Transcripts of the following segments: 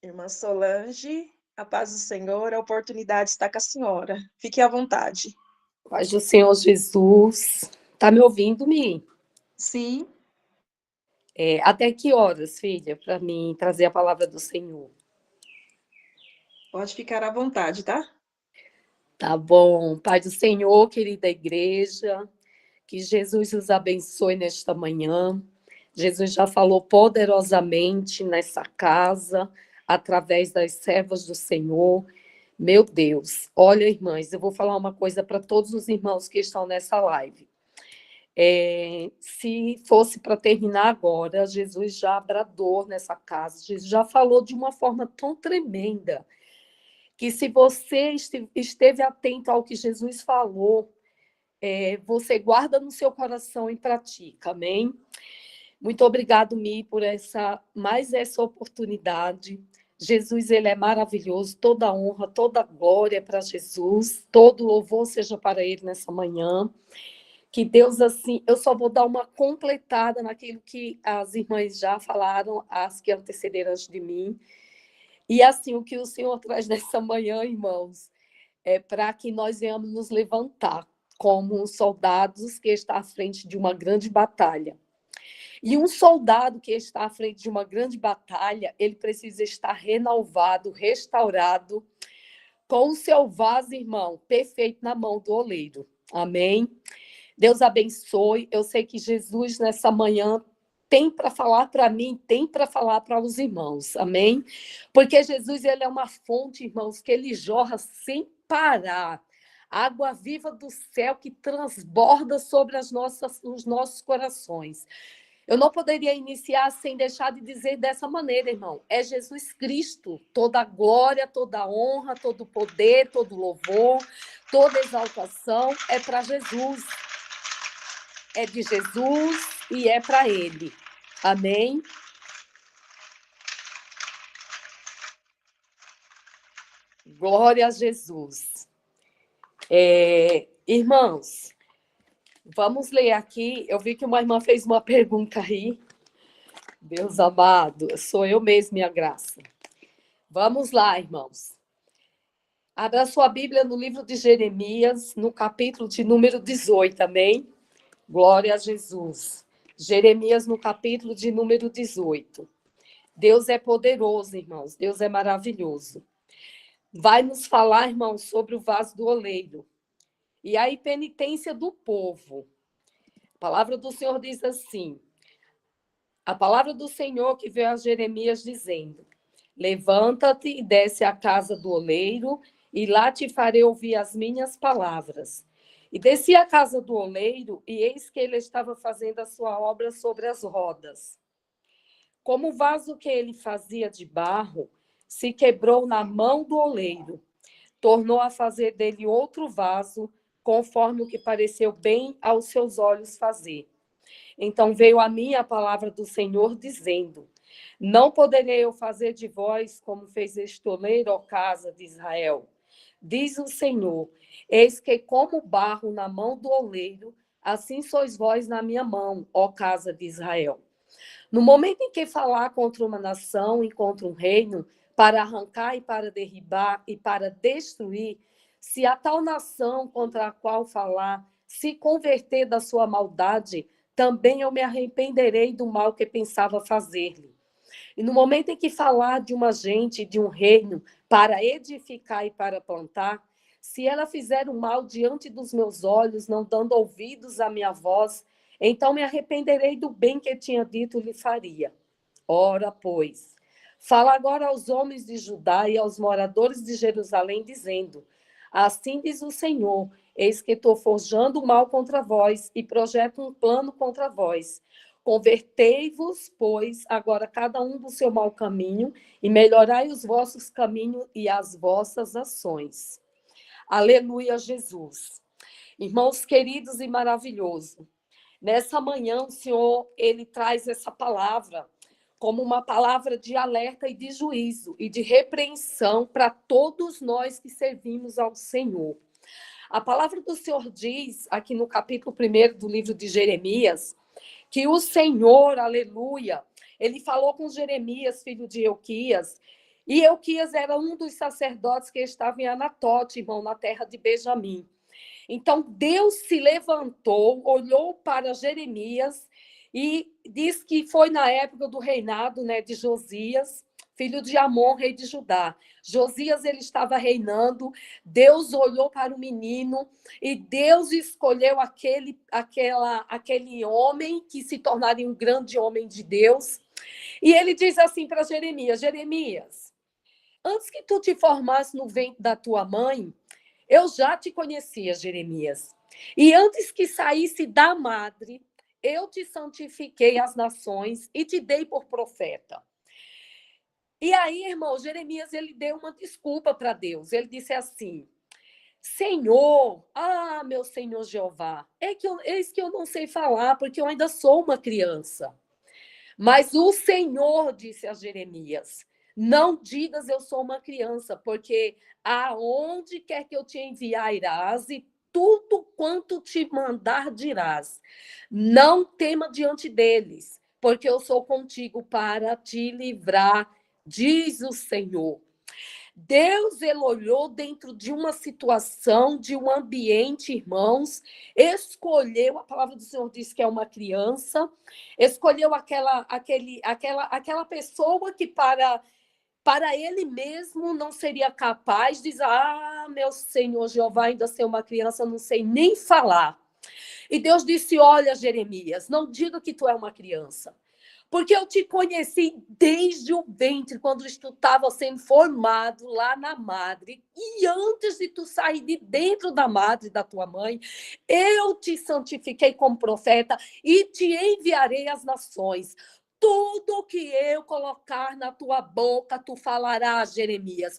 Irmã Solange, a paz do Senhor, a oportunidade está com a senhora. Fique à vontade. Paz do Senhor Jesus. Tá me ouvindo, Mi? Sim, Até que horas, filha, para mim trazer a palavra do Senhor? pode ficar à vontade, tá? Tá bom. Pai do Senhor, querida igreja, que Jesus os abençoe nesta manhã. Jesus já falou poderosamente nessa casa, através das servas do Senhor. Meu Deus, olha, irmãs, eu vou falar uma coisa para todos os irmãos que estão nessa live. Se fosse para terminar agora, Jesus já bradou nessa casa, Jesus já falou de uma forma tão tremenda, que se você esteve atento ao que Jesus falou, você guarda no seu coração e pratica, amém? Muito obrigado, Mi, por mais essa oportunidade. Jesus, ele é maravilhoso, toda honra, toda glória é para Jesus, todo louvor seja para ele nessa manhã. Que Deus, assim, eu só vou dar uma completada naquilo que as irmãs já falaram, as que antecederam de mim. E, assim, o que o Senhor traz nessa manhã, irmãos, é para que nós venhamos nos levantar como soldados que estão à frente de uma grande batalha. E um soldado que está à frente de uma grande batalha, ele precisa estar renovado, restaurado, com o seu vaso, irmão, perfeito na mão do oleiro. Amém? Deus abençoe. Eu sei que Jesus, nessa manhã, tem para falar para mim, tem para falar para os irmãos. Amém? Porque Jesus, ele é uma fonte, irmãos, que ele jorra sem parar. Água viva do céu que transborda sobre os nossos corações. Eu não poderia iniciar sem deixar de dizer dessa maneira, irmão. É Jesus Cristo. Toda glória, toda honra, todo poder, todo louvor, toda exaltação é para Jesus. É de Jesus e é para ele. Amém? Glória a Jesus. Irmãos, vamos ler aqui. Eu vi que uma irmã fez uma pergunta aí. Deus amado, sou eu mesmo, minha graça. Vamos lá, irmãos. Abra sua Bíblia no livro de Jeremias, no capítulo de número 18, amém? Glória a Jesus. Jeremias, no capítulo de número 18. Deus é poderoso, irmãos. Deus é maravilhoso. Vai nos falar, irmãos, sobre o vaso do oleiro e a impenitência do povo. A palavra do Senhor diz assim: a palavra do Senhor que veio a Jeremias dizendo: levanta-te e desce à casa do oleiro, e lá te farei ouvir as minhas palavras. E desci à casa do oleiro, e eis que ele estava fazendo a sua obra sobre as rodas. Como o vaso que ele fazia de barro se quebrou na mão do oleiro, tornou a fazer dele outro vaso, conforme o que pareceu bem aos seus olhos fazer. Então veio a mim a palavra do Senhor, dizendo: não poderei eu fazer de vós como fez este oleiro, ó casa de Israel. Diz o Senhor: eis que como barro na mão do oleiro, assim sois vós na minha mão, ó casa de Israel. No momento em que falar contra uma nação e contra um reino, para arrancar e para derribar e para destruir, se a tal nação contra a qual falar se converter da sua maldade, também eu me arrependerei do mal que pensava fazer-lhe. E no momento em que falar de uma gente, de um reino, para edificar e para plantar, se ela fizer o mal diante dos meus olhos, não dando ouvidos à minha voz, então me arrependerei do bem que tinha dito lhe faria. Ora, pois, fala agora aos homens de Judá e aos moradores de Jerusalém, dizendo: assim diz o Senhor, eis que estou forjando o mal contra vós e projeto um plano contra vós. Convertei-vos, pois, agora cada um do seu mau caminho, e melhorai os vossos caminhos e as vossas ações. Aleluia, Jesus. Irmãos queridos e maravilhosos, nessa manhã o Senhor, ele traz essa palavra como uma palavra de alerta e de juízo e de repreensão para todos nós que servimos ao Senhor. A palavra do Senhor diz, aqui no capítulo 1 do livro de Jeremias, que o Senhor, aleluia, ele falou com Jeremias, filho de Euquias, E Euquias era um dos sacerdotes que estava em Anatote, irmão, na terra de Benjamim. Então, Deus se levantou, olhou para Jeremias e diz que foi na época do reinado, né, de Josias, filho de Amon, rei de Judá. Josias, ele estava reinando, Deus olhou para o menino e Deus escolheu aquele homem que se tornaria um grande homem de Deus. E ele diz assim para Jeremias: Jeremias, antes que tu te formasse no ventre da tua mãe, eu já te conhecia, Jeremias. E antes que saísse da madre, eu te santifiquei às nações e te dei por profeta. E aí, irmão, Jeremias, ele deu uma desculpa para Deus. Ele disse assim: Senhor, meu Senhor Jeová, eis que eu não sei falar, porque eu ainda sou uma criança. Mas o Senhor disse a Jeremias: não digas eu sou uma criança, porque aonde quer que eu te enviar irás, e tudo quanto te mandar dirás. Não tema diante deles, porque eu sou contigo para te livrar, diz o Senhor. Deus, ele olhou dentro de uma situação, de um ambiente, irmãos, escolheu, a palavra do Senhor diz que é uma criança, escolheu aquela pessoa que para ele mesmo não seria capaz de dizer: meu Senhor Jeová, ainda ser uma criança, não sei nem falar. E Deus disse: olha, Jeremias, não diga que tu é uma criança, porque eu te conheci desde o ventre, quando tu estava sendo formado lá na madre. E antes de tu sair de dentro da madre da tua mãe, eu te santifiquei como profeta e te enviarei às nações. Tudo que eu colocar na tua boca, tu falarás, Jeremias.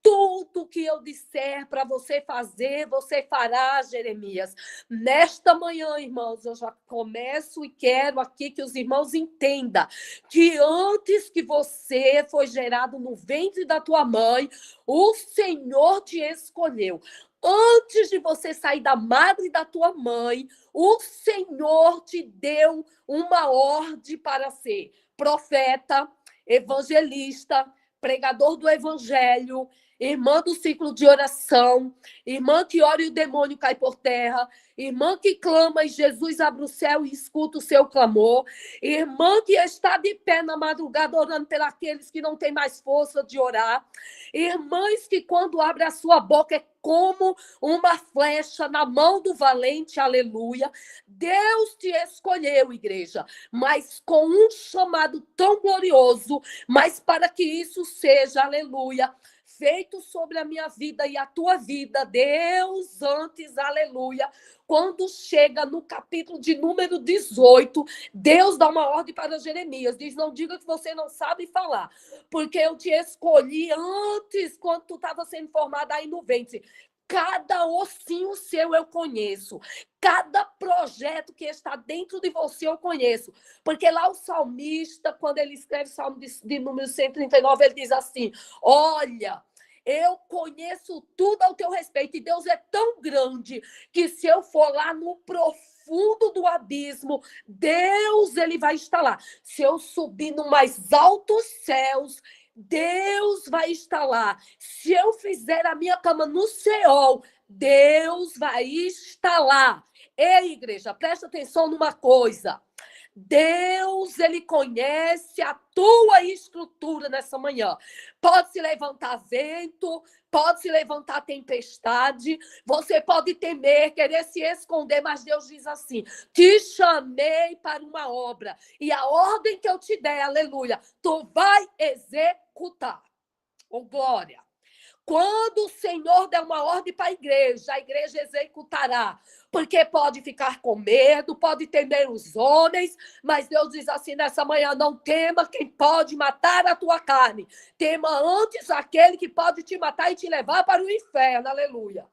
Tudo que eu disser para você fazer, você fará, Jeremias. Nesta manhã, irmãos, eu já começo e quero aqui que os irmãos entendam que antes que você foi gerado no ventre da tua mãe, o Senhor te escolheu. Antes de você sair da madre da tua mãe, o Senhor te deu uma ordem para ser profeta, evangelista, pregador do evangelho, irmã do ciclo de oração, irmã que ora e o demônio cai por terra, irmã que clama e Jesus abre o céu e escuta o seu clamor, irmã que está de pé na madrugada orando por aqueles que não têm mais força de orar, irmãs que quando abre a sua boca é como uma flecha na mão do valente, aleluia. Deus te escolheu, igreja, mas com um chamado tão glorioso, mas para que isso seja, aleluia, feito sobre a minha vida e a tua vida, Deus antes, aleluia, quando chega no capítulo de número 18, Deus dá uma ordem para Jeremias, diz: não diga que você não sabe falar, porque eu te escolhi antes, quando tu estava sendo formada aí no ventre. Cada ossinho seu eu conheço. Cada projeto que está dentro de você eu conheço. Porque lá o salmista, quando ele escreve o salmo de número 139, ele diz assim: olha, eu conheço tudo ao teu respeito. E Deus é tão grande que se eu for lá no profundo do abismo, Deus, ele vai estar lá. Se eu subir no mais altos céus, Deus vai estar lá. Se eu fizer a minha cama no Seol, Deus vai estar lá. Ei, igreja, presta atenção numa coisa. Deus, ele conhece a tua estrutura nessa manhã. Pode se levantar vento, pode se levantar tempestade, você pode temer, querer se esconder, mas Deus diz assim: te chamei para uma obra, e a ordem que eu te der, aleluia, tu vai executar. Oh, glória! Quando o Senhor der uma ordem para a igreja executará. Porque pode ficar com medo, pode temer os homens, mas Deus diz assim nessa manhã: não tema quem pode matar a tua carne. Tema antes aquele que pode te matar e te levar para o inferno. Aleluia.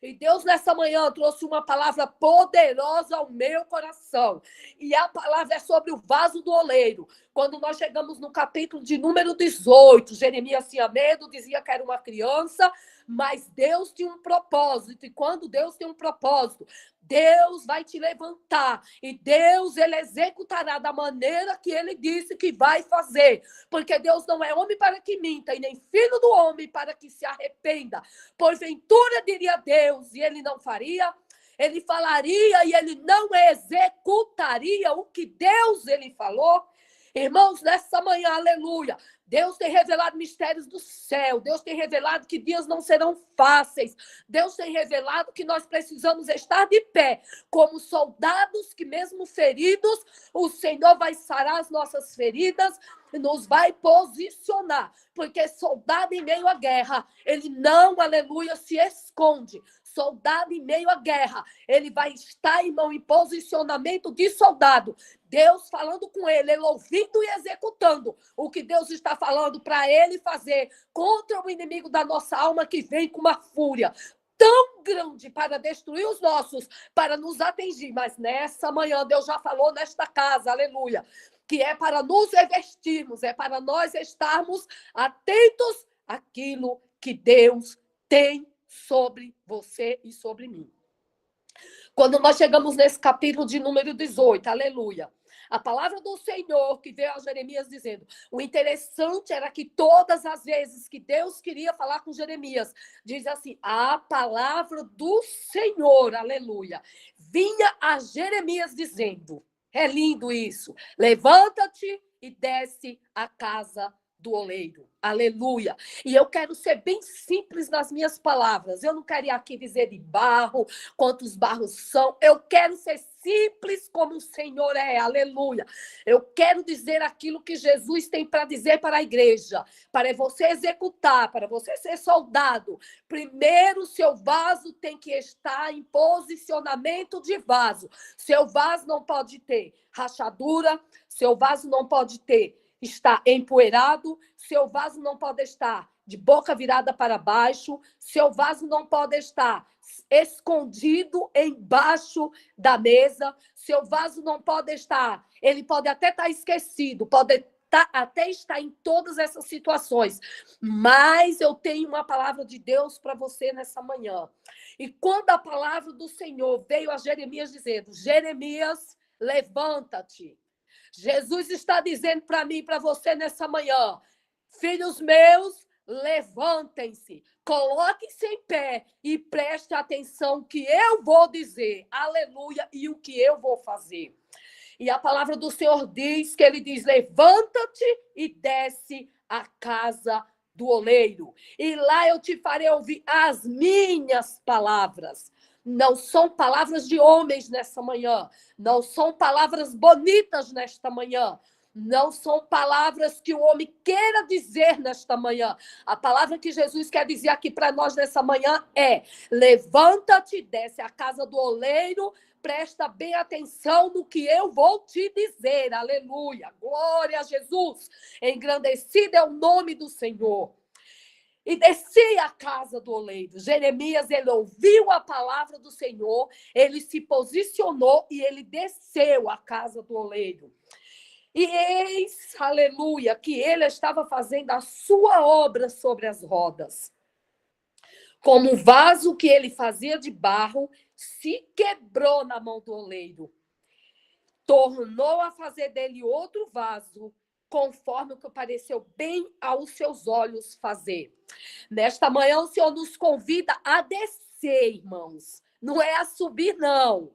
E Deus, nessa manhã, trouxe uma palavra poderosa ao meu coração. E a palavra é sobre o vaso do oleiro. Quando nós chegamos no capítulo de número 18, Jeremias tinha medo, dizia que era uma criança, mas Deus tinha um propósito. E quando Deus tem um propósito, Deus vai te levantar. E Deus, ele executará da maneira que ele disse que vai fazer. Porque Deus não é homem para que minta, e nem filho do homem para que se arrependa. Porventura diria Deus, e ele não faria. Ele falaria e ele não executaria o que Deus ele falou. Irmãos, nessa manhã, aleluia, Deus tem revelado mistérios do céu. Deus tem revelado que dias não serão fáceis. Deus tem revelado que nós precisamos estar de pé, como soldados que mesmo feridos, o Senhor vai sarar as nossas feridas e nos vai posicionar. Porque soldado em meio à guerra, ele não, aleluia, se esconde. Soldado em meio à guerra, ele vai estar, irmão, em posicionamento de soldado. Deus falando com ele, ele ouvindo e executando o que Deus está falando para ele fazer contra o inimigo da nossa alma que vem com uma fúria tão grande para destruir os nossos, para nos atingir. Mas nessa manhã, Deus já falou nesta casa, aleluia, que é para nos revestirmos, é para nós estarmos atentos àquilo que Deus tem sobre você e sobre mim. Quando nós chegamos nesse capítulo de número 18, aleluia, a palavra do Senhor que veio a Jeremias dizendo, o interessante era que todas as vezes que Deus queria falar com Jeremias, diz assim, a palavra do Senhor, aleluia, vinha a Jeremias dizendo, é lindo isso, levanta-te e desce a casa do oleiro. Aleluia. E eu quero ser bem simples nas minhas palavras. Eu não quero ir aqui dizer de barro, quantos barros são. Eu quero ser simples como o Senhor é. Aleluia. Eu quero dizer aquilo que Jesus tem para dizer para a igreja. Para você executar, para você ser soldado. Primeiro, seu vaso tem que estar em posicionamento de vaso. Seu vaso não pode ter rachadura. Seu vaso não pode está empoeirado, seu vaso não pode estar de boca virada para baixo, seu vaso não pode estar escondido embaixo da mesa, seu vaso não pode estar, ele pode até estar esquecido, pode até estar em todas essas situações, mas eu tenho uma palavra de Deus para você nessa manhã. E quando a palavra do Senhor veio a Jeremias dizendo, Jeremias, levanta-te. Jesus está dizendo para mim e para você nessa manhã, filhos meus, levantem-se, coloquem-se em pé e prestem atenção que eu vou dizer, aleluia, e o que eu vou fazer. E a palavra do Senhor diz que ele diz, levanta-te e desce a casa do oleiro, e lá eu te farei ouvir as minhas palavras. Não são palavras de homens nessa manhã. Não são palavras bonitas nesta manhã. Não são palavras que o homem queira dizer nesta manhã. A palavra que Jesus quer dizer aqui para nós nessa manhã é: levanta-te, desce à casa do oleiro, presta bem atenção no que eu vou te dizer. Aleluia. Glória a Jesus. Engrandecido é o nome do Senhor. E descia a casa do oleiro. Jeremias, ele ouviu a palavra do Senhor, ele se posicionou e ele desceu à casa do oleiro. E eis, aleluia, que ele estava fazendo a sua obra sobre as rodas. Como um vaso que ele fazia de barro, se quebrou na mão do oleiro. Tornou a fazer dele outro vaso, conforme o que pareceu bem aos seus olhos fazer. Nesta manhã, o Senhor nos convida a descer, irmãos. Não é a subir, não.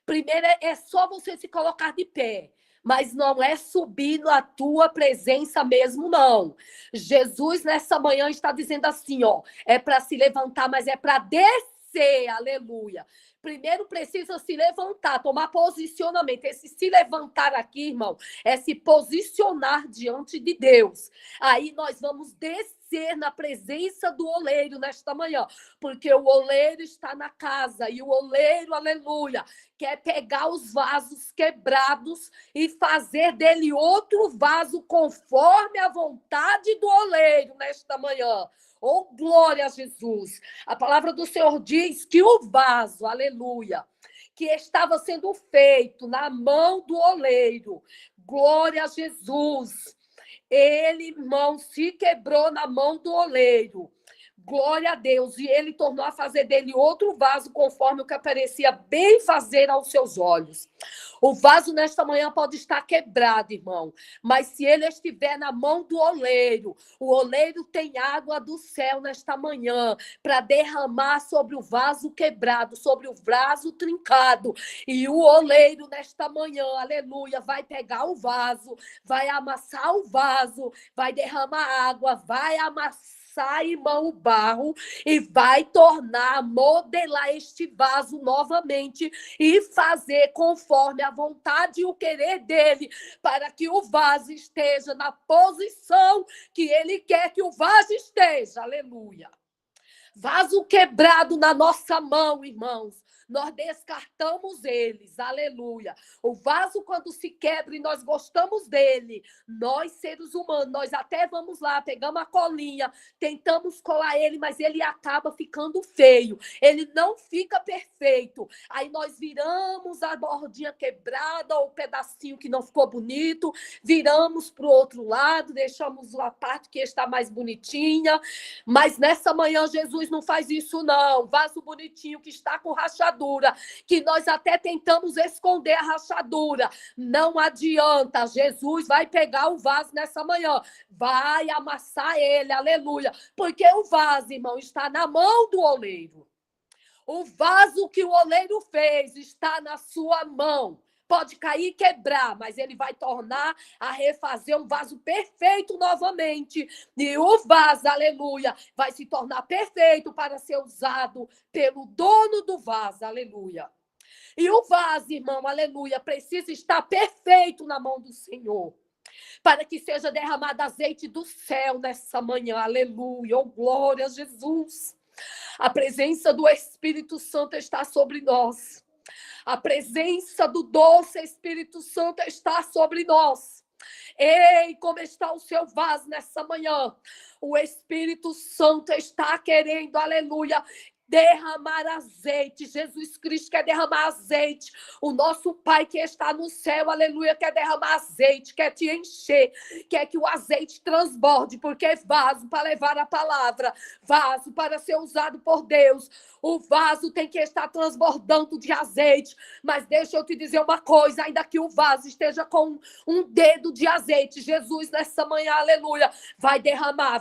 Primeiro, é só você se colocar de pé. Mas não é subir na tua presença mesmo, não. Jesus, nessa manhã, está dizendo assim, ó. É para se levantar, mas é para descer. Aleluia. Primeiro precisa se levantar, tomar posicionamento. Esse se levantar aqui, irmão, é se posicionar diante de Deus. Aí nós vamos descer na presença do oleiro nesta manhã, porque o oleiro está na casa e o oleiro, aleluia, quer pegar os vasos quebrados e fazer dele outro vaso conforme a vontade do oleiro nesta manhã. Oh, glória a Jesus. A palavra do Senhor diz que o vaso, aleluia, que estava sendo feito na mão do oleiro, Glória a Jesus. Ele, irmão, se quebrou na mão do oleiro. Glória a Deus. E ele tornou a fazer dele outro vaso, conforme o que parecia bem fazer aos seus olhos. O vaso nesta manhã pode estar quebrado, irmão. Mas se ele estiver na mão do oleiro, o oleiro tem água do céu nesta manhã para derramar sobre o vaso quebrado, sobre o vaso trincado. E o oleiro nesta manhã, aleluia, vai pegar o vaso, vai amassar o vaso, vai derramar água, vai amassar, irmão, o barro e vai tornar, modelar este vaso novamente e fazer conforme a vontade e o querer dele, para que o vaso esteja na posição que ele quer que o vaso esteja. Aleluia. Vaso quebrado na nossa mão, irmãos. Nós descartamos eles, aleluia. O vaso, quando se quebra e nós gostamos dele, nós, seres humanos, nós até vamos lá, pegamos a colinha, tentamos colar ele, mas ele acaba ficando feio. Ele não fica perfeito. Aí nós viramos a bordinha quebrada, ou o pedacinho que não ficou bonito, viramos para o outro lado, deixamos a parte que está mais bonitinha. Mas nessa manhã, Jesus não faz isso, não. Vaso bonitinho que está com rachadura, que nós até tentamos esconder a rachadura. Não adianta. Jesus vai pegar o vaso nessa manhã. Vai amassar ele, aleluia. Porque o vaso, irmão, está na mão do oleiro. O vaso que o oleiro fez está na sua mão. Pode cair e quebrar, mas ele vai tornar a refazer um vaso perfeito novamente. E o vaso, aleluia, vai se tornar perfeito para ser usado pelo dono do vaso, aleluia. E o vaso, irmão, aleluia, precisa estar perfeito na mão do Senhor, para que seja derramado azeite do céu nessa manhã, aleluia, oh glória a Jesus. A presença do Espírito Santo está sobre nós. A presença do doce Espírito Santo está sobre nós. Ei, como está o seu vaso nessa manhã? O Espírito Santo está querendo, aleluia, derramar azeite. Jesus Cristo quer derramar azeite. O nosso Pai que está no céu, aleluia, quer derramar azeite, quer te encher, quer que o azeite transborde, porque é vaso para levar a palavra, vaso para ser usado por Deus. O vaso tem que estar transbordando de azeite. Mas deixa eu te dizer uma coisa, ainda que o vaso esteja com um dedo de azeite, Jesus nessa manhã, aleluia, vai derramar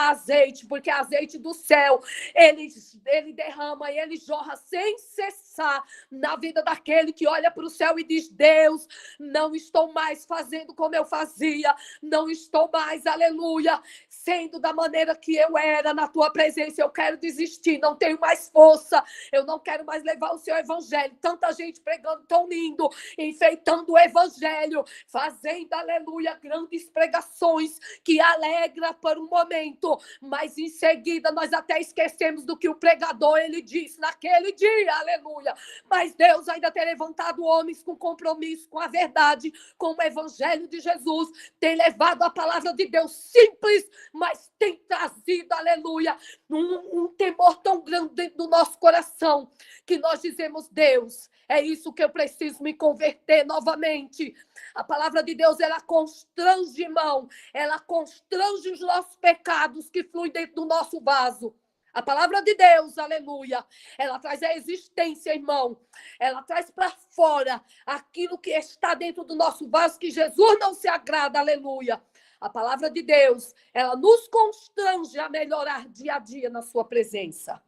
azeite, porque azeite do céu, ele derrama e ele jorra sem cessar na vida daquele que olha para o céu e diz: Deus, não estou mais fazendo como eu fazia, não estou mais, aleluia, sendo da maneira que eu era na tua presença, eu quero desistir, não tenho mais força, eu não quero mais levar o seu evangelho. Tanta gente pregando tão lindo, enfeitando o evangelho, fazendo, aleluia, grandes pregações que alegra por um momento, mas em seguida nós até esquecemos do que o pregador ele disse naquele dia, aleluia. Mas Deus ainda tem levantado homens com compromisso com a verdade, com o evangelho de Jesus, tem levado a palavra de Deus simples, mas tem trazido, aleluia, um temor tão grande dentro do nosso coração, que nós dizemos: Deus, é isso que eu preciso me converter novamente. A palavra de Deus, ela constrange, irmão, ela constrange os nossos pecados que fluem dentro do nosso vaso. A palavra de Deus, aleluia, ela traz a existência, irmão. Ela traz para fora aquilo que está dentro do nosso vaso, que Jesus não se agrada, aleluia. A palavra de Deus, ela nos constrange a melhorar dia a dia na sua presença.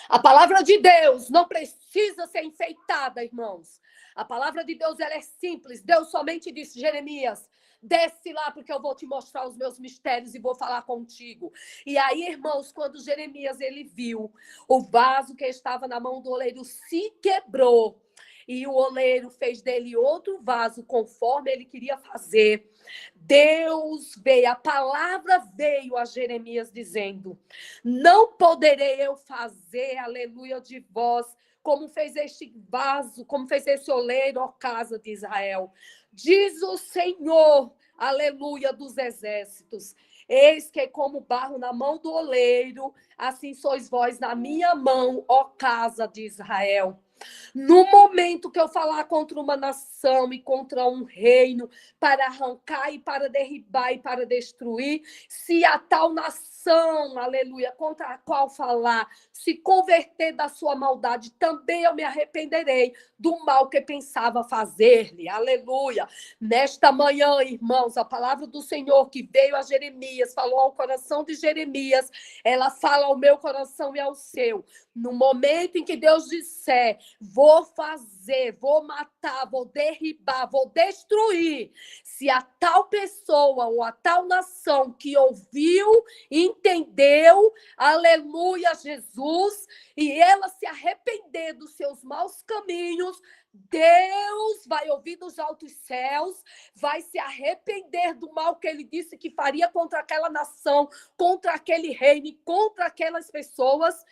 A palavra de Deus não precisa ser enfeitada, irmãos. A palavra de Deus, ela é simples. Deus somente disse: Jeremias, desce lá, porque eu vou te mostrar os meus mistérios e vou falar contigo. E aí, irmãos, quando Jeremias ele viu o vaso que estava na mão do oleiro se quebrou, e o oleiro fez dele outro vaso conforme ele queria fazer, Deus veio, a palavra veio a Jeremias dizendo: não poderei eu fazer, aleluia, de vós, como fez este vaso, como fez esse oleiro, ó casa de Israel. Diz o Senhor, aleluia, dos exércitos: eis que como barro na mão do oleiro, assim sois vós na minha mão, ó casa de Israel. No momento que eu falar contra uma nação e contra um reino, para arrancar e para derribar e para destruir, se a tal nação, aleluia, contra a qual falar, se converter da sua maldade, também eu me arrependerei do mal que pensava fazer-lhe, aleluia. Nesta manhã, irmãos, a palavra do Senhor que veio a Jeremias, falou ao coração de Jeremias, ela fala ao meu coração e ao seu. No momento em que Deus disser, vou fazer, vou matar, vou derribar, vou destruir, se a tal pessoa ou a tal nação que ouviu, entendeu, aleluia, Jesus, e ela se arrepender dos seus maus caminhos, Deus vai ouvir dos altos céus, vai se arrepender do mal que ele disse que faria contra aquela nação, contra aquele reino e contra aquelas pessoas,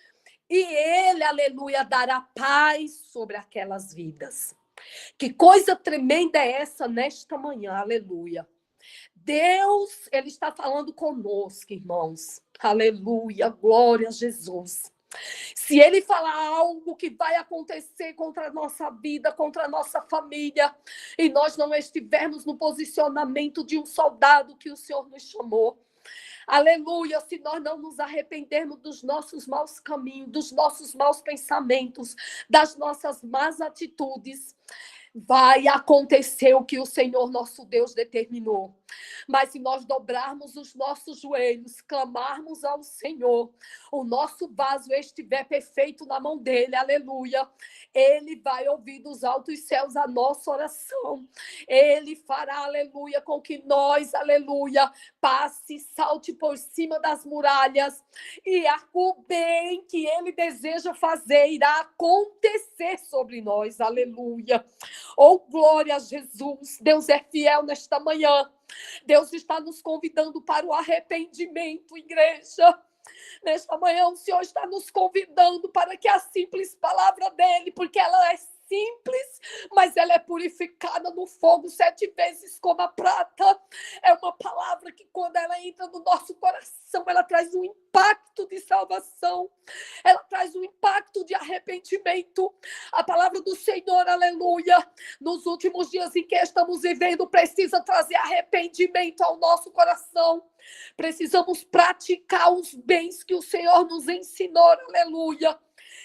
e ele, aleluia, dará paz sobre aquelas vidas. Que coisa tremenda é essa nesta manhã, aleluia. Deus, ele está falando conosco, irmãos. Aleluia, glória a Jesus. Se ele falar algo que vai acontecer contra a nossa vida, contra a nossa família, e nós não estivermos no posicionamento de um soldado que o Senhor nos chamou, aleluia, se nós não nos arrependermos dos nossos maus caminhos, dos nossos maus pensamentos, das nossas más atitudes, vai acontecer o que o Senhor nosso Deus determinou. Mas se nós dobrarmos os nossos joelhos, clamarmos ao Senhor, o nosso vaso estiver perfeito na mão dele, aleluia, ele vai ouvir dos altos céus a nossa oração. Ele fará, aleluia, com que nós, aleluia, passe, salte por cima das muralhas, e o bem que ele deseja fazer irá acontecer sobre nós, aleluia. Oh, glória a Jesus. Deus é fiel nesta manhã. Deus está nos convidando para o arrependimento, igreja. Nesta manhã o Senhor está nos convidando para que a simples palavra dele, porque ela é simples, mas ela é purificada no fogo 7 vezes como a prata. É uma palavra que quando ela entra no nosso coração, ela traz um impacto de salvação. Ela traz um impacto de arrependimento. A palavra do Senhor, aleluia, nos últimos dias em que estamos vivendo, precisa trazer arrependimento ao nosso coração. Precisamos praticar os bens que o Senhor nos ensinou, aleluia.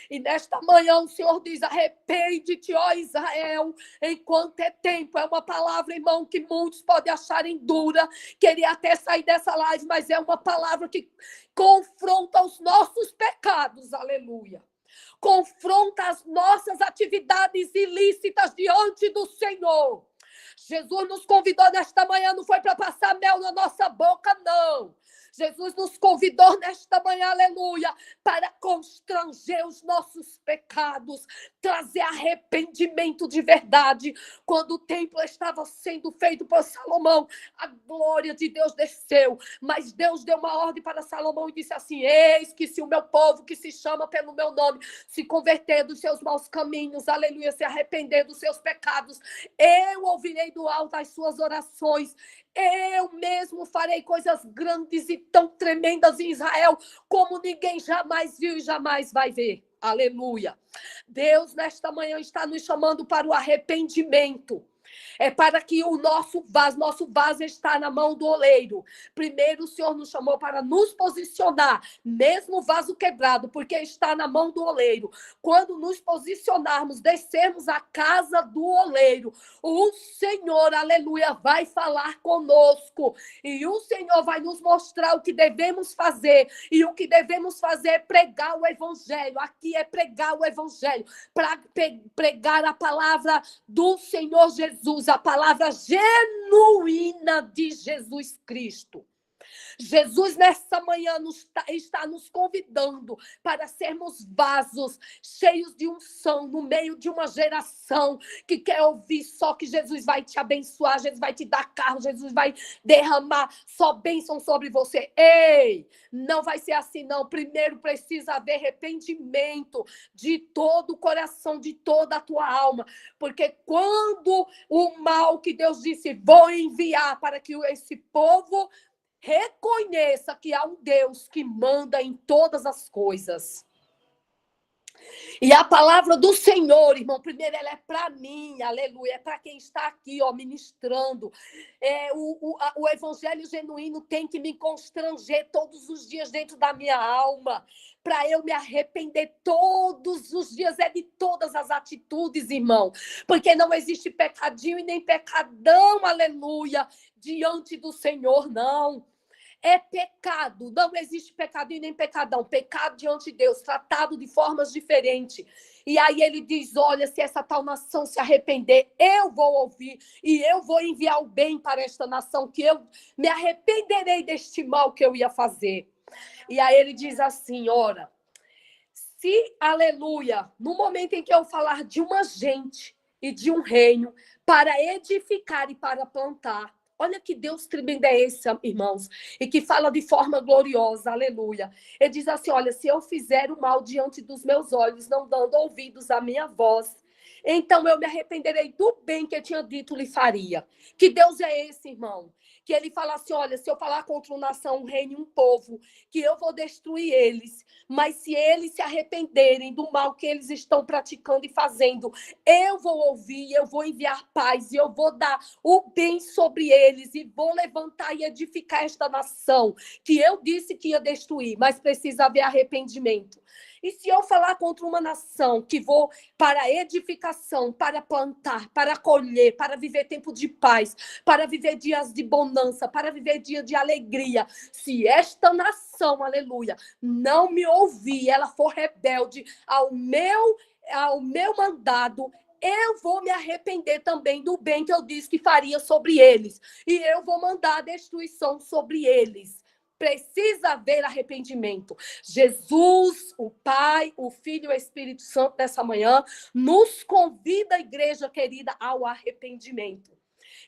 E nesta manhã o Senhor diz, arrepende-te, ó Israel, enquanto é tempo. É uma palavra, irmão, que muitos podem acharem dura. Queria até sair dessa live, mas é uma palavra que confronta os nossos pecados, aleluia. Confronta as nossas atividades ilícitas diante do Senhor. Jesus nos convidou nesta manhã, não foi para passar mel na nossa boca, não. Jesus nos convidou nesta manhã, aleluia, para constranger os nossos pecados, trazer arrependimento de verdade. Quando o templo estava sendo feito por Salomão, a glória de Deus desceu, mas Deus deu uma ordem para Salomão e disse assim, eis que se o meu povo que se chama pelo meu nome, se converter dos seus maus caminhos, aleluia, se arrepender dos seus pecados, eu ouvirei do alto as suas orações, eu mesmo farei coisas grandes e tão tremendas em Israel, como ninguém jamais viu e jamais vai ver. Aleluia. Deus, nesta manhã, está nos chamando para o arrependimento. É para que o nosso vaso está na mão do oleiro. Primeiro o Senhor nos chamou para nos posicionar, mesmo o vaso quebrado, porque está na mão do oleiro. Quando nos posicionarmos, descermos a casa do oleiro, o Senhor, aleluia, vai falar conosco. E o Senhor vai nos mostrar o que devemos fazer. E o que devemos fazer é pregar o evangelho. Aqui é pregar o evangelho. Para pregar a palavra do Senhor Jesus, a palavra genuína de Jesus Cristo. Jesus, nessa manhã, está nos convidando para sermos vasos cheios de unção no meio de uma geração que quer ouvir só que Jesus vai te abençoar, Jesus vai te dar carro, Jesus vai derramar só bênção sobre você. Ei, não vai ser assim não. Primeiro precisa haver arrependimento de todo o coração, de toda a tua alma, porque quando o mal que Deus disse, vou enviar para que esse povo reconheça que há um Deus que manda em todas as coisas. E a palavra do Senhor, irmão, primeiro ela é para mim, aleluia, é para quem está aqui, ó, ministrando. O evangelho genuíno tem que me constranger todos os dias dentro da minha alma, para eu me arrepender todos os dias, é de todas as atitudes, irmão, porque não existe pecadinho e nem pecadão, aleluia, diante do Senhor, não. É pecado, não existe pecadinho nem pecadão, pecado diante de Deus, tratado de formas diferentes. E aí ele diz, olha, se essa tal nação se arrepender, eu vou ouvir e eu vou enviar o bem para esta nação, que eu me arrependerei deste mal que eu ia fazer. E aí ele diz assim, ora, se, aleluia, no momento em que eu falar de uma gente e de um reino para edificar e para plantar, olha que Deus tremendo é esse, irmãos, e que fala de forma gloriosa, aleluia. Ele diz assim, olha, se eu fizer o mal diante dos meus olhos, não dando ouvidos à minha voz, então eu me arrependerei do bem que eu tinha dito lhe faria. Que Deus é esse, irmão? Que ele fala assim, olha, se eu falar contra uma nação, um reino e um povo, que eu vou destruir eles, mas se eles se arrependerem do mal que eles estão praticando e fazendo, eu vou ouvir, eu vou enviar paz, e eu vou dar o bem sobre eles, e vou levantar e edificar esta nação, que eu disse que ia destruir, mas precisa haver arrependimento. E se eu falar contra uma nação que vou para edificação, para plantar, para colher, para viver tempo de paz, para viver dias de bonança, para viver dia de alegria, se esta nação, aleluia, não me ouvir, ela for rebelde ao meu mandado, eu vou me arrepender também do bem que eu disse que faria sobre eles. E eu vou mandar a destruição sobre eles. Precisa haver arrependimento. Jesus, o Pai, o Filho e o Espírito Santo, nessa manhã, nos convida, igreja querida, ao arrependimento.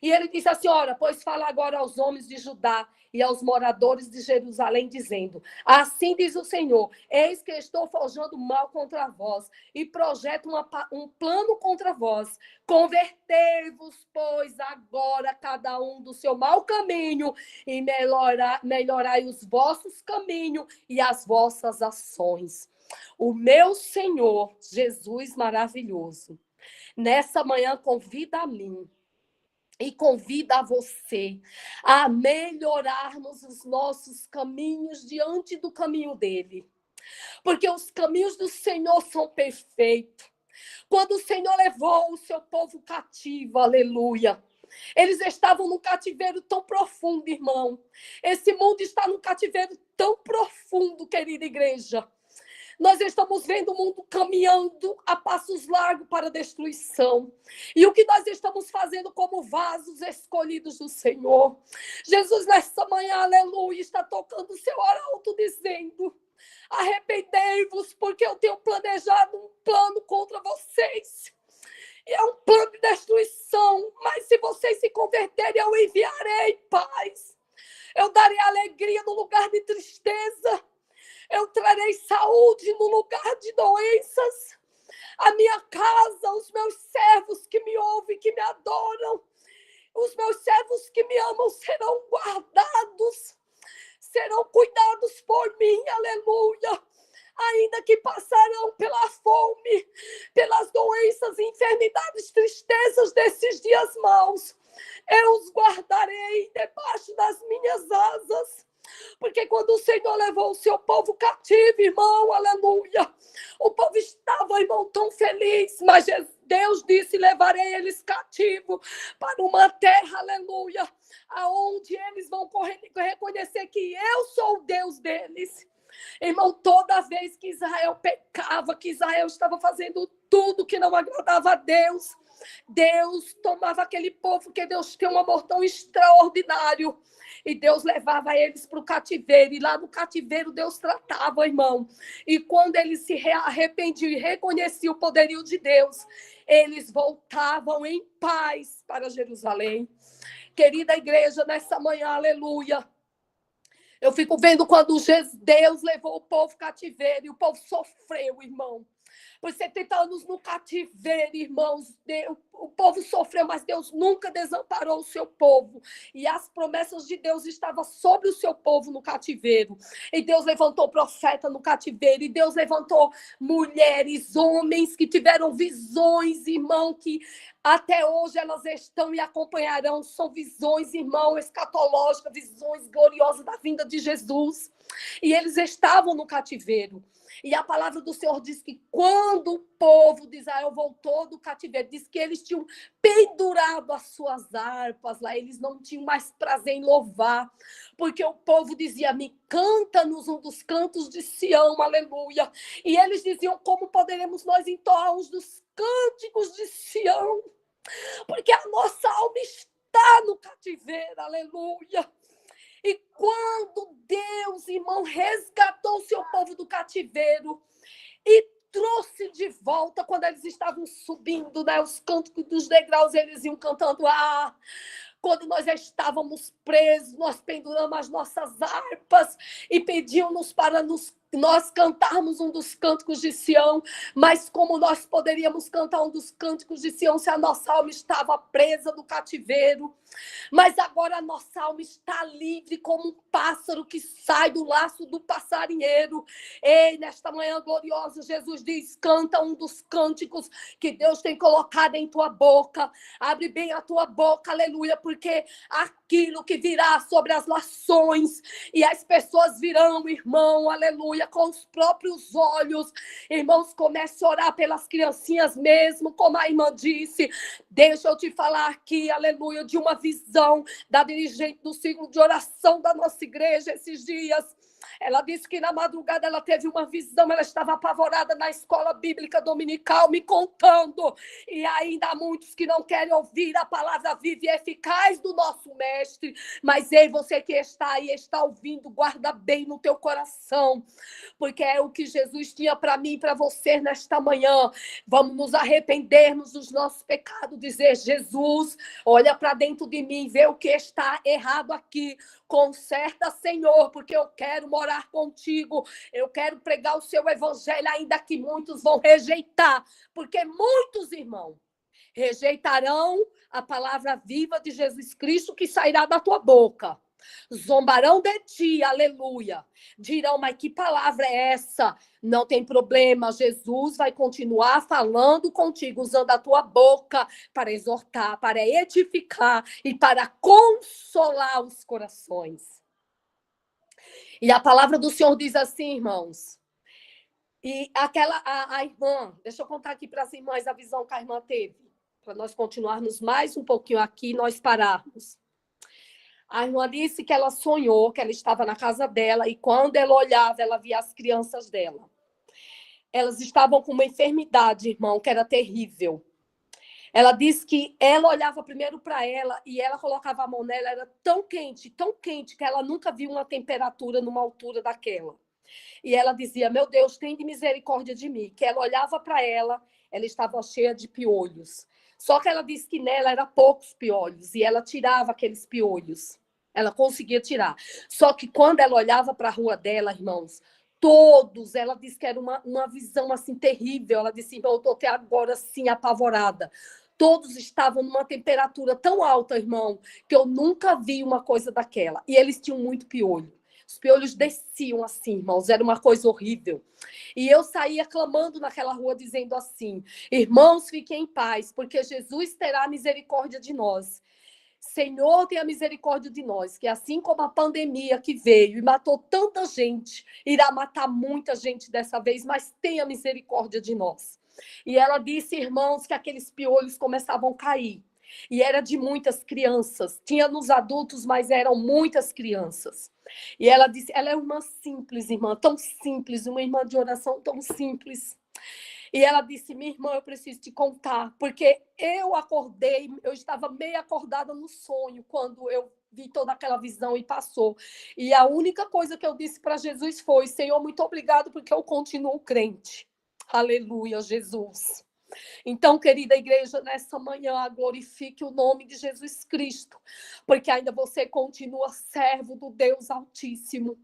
E ele disse assim, ora, pois fala agora aos homens de Judá e aos moradores de Jerusalém, dizendo, assim diz o Senhor, eis que estou forjando mal contra vós e projeto um plano contra vós. Convertei-vos, pois, agora cada um do seu mau caminho e melhorai os vossos caminhos e as vossas ações. O meu Senhor, Jesus maravilhoso, nessa manhã convida a mim, e convida a você a melhorarmos os nossos caminhos diante do caminho dele. Porque os caminhos do Senhor são perfeitos. Quando o Senhor levou o seu povo cativo, aleluia, eles estavam num cativeiro tão profundo, irmão. Esse mundo está num cativeiro tão profundo, querida igreja. Nós estamos vendo o mundo caminhando a passos largos para a destruição. E o que nós estamos fazendo como vasos escolhidos do Senhor? Jesus, nessa manhã, aleluia, está tocando o seu arauto, dizendo, arrependei-vos, porque eu tenho planejado um plano contra vocês. E é um plano de destruição, mas se vocês se converterem, eu enviarei paz. Eu darei alegria no lugar de tristeza. Eu trarei saúde no lugar de doenças. A minha casa, os meus servos que me ouvem, que me adoram, os meus servos que me amam serão guardados, serão cuidados por mim, aleluia. Ainda que passarão pela fome, pelas doenças, enfermidades, tristezas desses dias maus, eu os guardarei debaixo das minhas asas. Porque quando o Senhor levou o seu povo cativo, irmão, aleluia, o povo estava, irmão, tão feliz, mas Deus disse, levarei eles cativos para uma terra, aleluia, aonde eles vão reconhecer que eu sou o Deus deles. Irmão, toda vez que Israel pecava, que Israel estava fazendo tudo que não agradava a Deus, Deus tomava aquele povo, que Deus tem um amor tão extraordinário, e Deus levava eles para o cativeiro, e lá no cativeiro Deus tratava, irmão, e quando eles se arrependiam e reconheciam o poderio de Deus, eles voltavam em paz para Jerusalém. Querida igreja, nessa manhã, aleluia, eu fico vendo quando Deus levou o povo cativeiro, e o povo sofreu, irmão. Por 70 anos no cativeiro, irmãos, o povo sofreu, mas Deus nunca desamparou o seu povo. E as promessas de Deus estavam sobre o seu povo no cativeiro. E Deus levantou profeta no cativeiro. E Deus levantou mulheres, homens que tiveram visões, irmão, que até hoje elas estão e acompanharão. São visões, irmão, escatológicas, visões gloriosas da vinda de Jesus. E eles estavam no cativeiro. E a palavra do Senhor diz que quando o povo de Israel voltou do cativeiro, diz que eles tinham pendurado as suas harpas lá, eles não tinham mais prazer em louvar, porque o povo dizia, me canta-nos um dos cantos de Sião, aleluia. E eles diziam, como poderemos nós entoar uns dos cânticos de Sião? Porque a nossa alma está no cativeiro, aleluia. E quando Deus, irmão, resgatou o seu povo do cativeiro e trouxe de volta, quando eles estavam subindo, né, os cânticos dos degraus, eles iam cantando, quando nós já estávamos presos, nós penduramos as nossas harpas e pediam-nos para nós cantarmos um dos cânticos de Sião, mas como nós poderíamos cantar um dos cânticos de Sião se a nossa alma estava presa no cativeiro? Mas agora a nossa alma está livre como um pássaro que sai do laço do passarinheiro. Ei, nesta manhã gloriosa, Jesus diz, canta um dos cânticos que Deus tem colocado em tua boca. Abre bem a tua boca, aleluia, porque aquilo que virá sobre as nações e as pessoas virão, irmão, aleluia, com os próprios olhos. Irmãos, comece a orar pelas criancinhas mesmo, como a irmã disse. Deixa eu te falar aqui, aleluia, de uma visão da dirigente do ciclo de oração da nossa igreja esses dias. Ela disse que na madrugada ela teve uma visão, ela estava apavorada na escola bíblica dominical, me contando. E ainda há muitos que não querem ouvir a palavra viva e eficaz do nosso mestre. Mas ei, você que está aí, está ouvindo, guarda bem no teu coração. Porque é o que Jesus tinha para mim e para você nesta manhã. Vamos nos arrependermos dos nossos pecados, dizer, Jesus, olha para dentro de mim, vê o que está errado aqui. Conserta, Senhor, porque eu quero morar contigo. Eu quero pregar o seu evangelho, ainda que muitos vão rejeitar. Porque muitos, irmão, rejeitarão a palavra viva de Jesus Cristo que sairá da tua boca. Zombarão de ti, aleluia. Dirão, mas que palavra é essa? Não tem problema, Jesus vai continuar falando contigo, usando a tua boca para exortar, para edificar e para consolar os corações. E a palavra do Senhor diz assim, irmãos. E a irmã, deixa eu contar aqui para as irmãs a visão que a irmã teve, para nós continuarmos mais um pouquinho aqui e nós pararmos. A irmã disse que ela sonhou, que ela estava na casa dela e quando ela olhava, ela via as crianças dela. Elas estavam com uma enfermidade, irmão, que era terrível. Ela disse que ela olhava primeiro para ela e ela colocava a mão nela, era tão quente, que ela nunca viu uma temperatura numa altura daquela. E ela dizia, meu Deus, tem de misericórdia de mim. Que ela olhava para ela, ela estava cheia de piolhos. Só que ela disse que nela eram poucos piolhos e ela tirava aqueles piolhos. Ela conseguia tirar. Só que quando ela olhava para a rua dela, irmãos, todos, ela disse que era uma visão assim terrível. Ela disse, eu estou até agora assim apavorada. Todos estavam numa temperatura tão alta, irmão, que eu nunca vi uma coisa daquela. E eles tinham muito piolho. Os piolhos desciam assim, irmãos, era uma coisa horrível. E eu saía clamando naquela rua, dizendo assim, irmãos, fiquem em paz, porque Jesus terá misericórdia de nós. Senhor, tenha misericórdia de nós, que assim como a pandemia que veio e matou tanta gente, irá matar muita gente dessa vez, mas tenha misericórdia de nós. E ela disse, irmãos, que aqueles piolhos começavam a cair. E era de muitas crianças. Tinha nos adultos, mas eram muitas crianças. E ela disse, ela é uma simples irmã, tão simples, uma irmã de oração tão simples. E ela disse, minha irmã, eu preciso te contar, porque eu acordei, eu estava meio acordada no sonho, quando eu vi toda aquela visão e passou. E a única coisa que eu disse para Jesus foi, Senhor, muito obrigado, porque eu continuo crente. Aleluia, Jesus. Então, querida igreja, nessa manhã, glorifique o nome de Jesus Cristo, porque ainda você continua servo do Deus Altíssimo,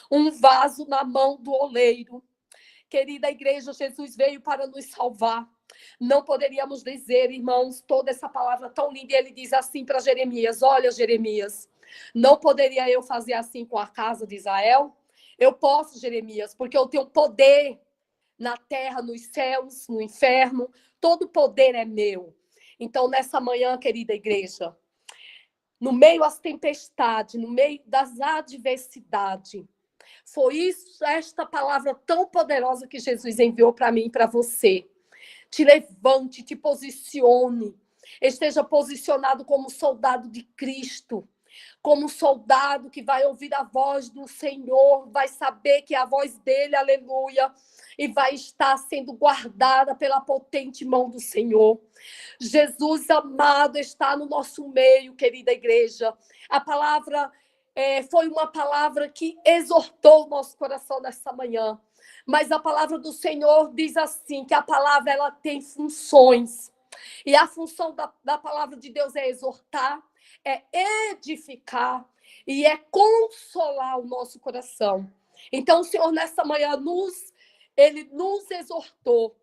um vaso na mão do oleiro, Querida igreja, Jesus veio para nos salvar. Não poderíamos dizer, irmãos, toda essa palavra tão linda. E ele diz assim para Jeremias: olha, Jeremias, não poderia eu fazer assim com a casa de Israel? Eu posso, Jeremias, porque eu tenho poder na terra, nos céus, no inferno. Todo poder é meu. Então, nessa manhã, querida igreja, no meio das tempestades, no meio das adversidades, foi isso, esta palavra tão poderosa que Jesus enviou para mim e para você. Te levante, te posicione, esteja posicionado como soldado de Cristo, como soldado que vai ouvir a voz do Senhor, vai saber que é a voz dele, aleluia, e vai estar sendo guardada pela potente mão do Senhor. Jesus amado está no nosso meio, querida igreja. A palavra foi uma palavra que exortou o nosso coração nessa manhã. Mas a palavra do Senhor diz assim, que a palavra ela tem funções. E a função da palavra de Deus é exortar, é edificar e é consolar o nosso coração. Então, o Senhor, nessa manhã, Ele nos exortou.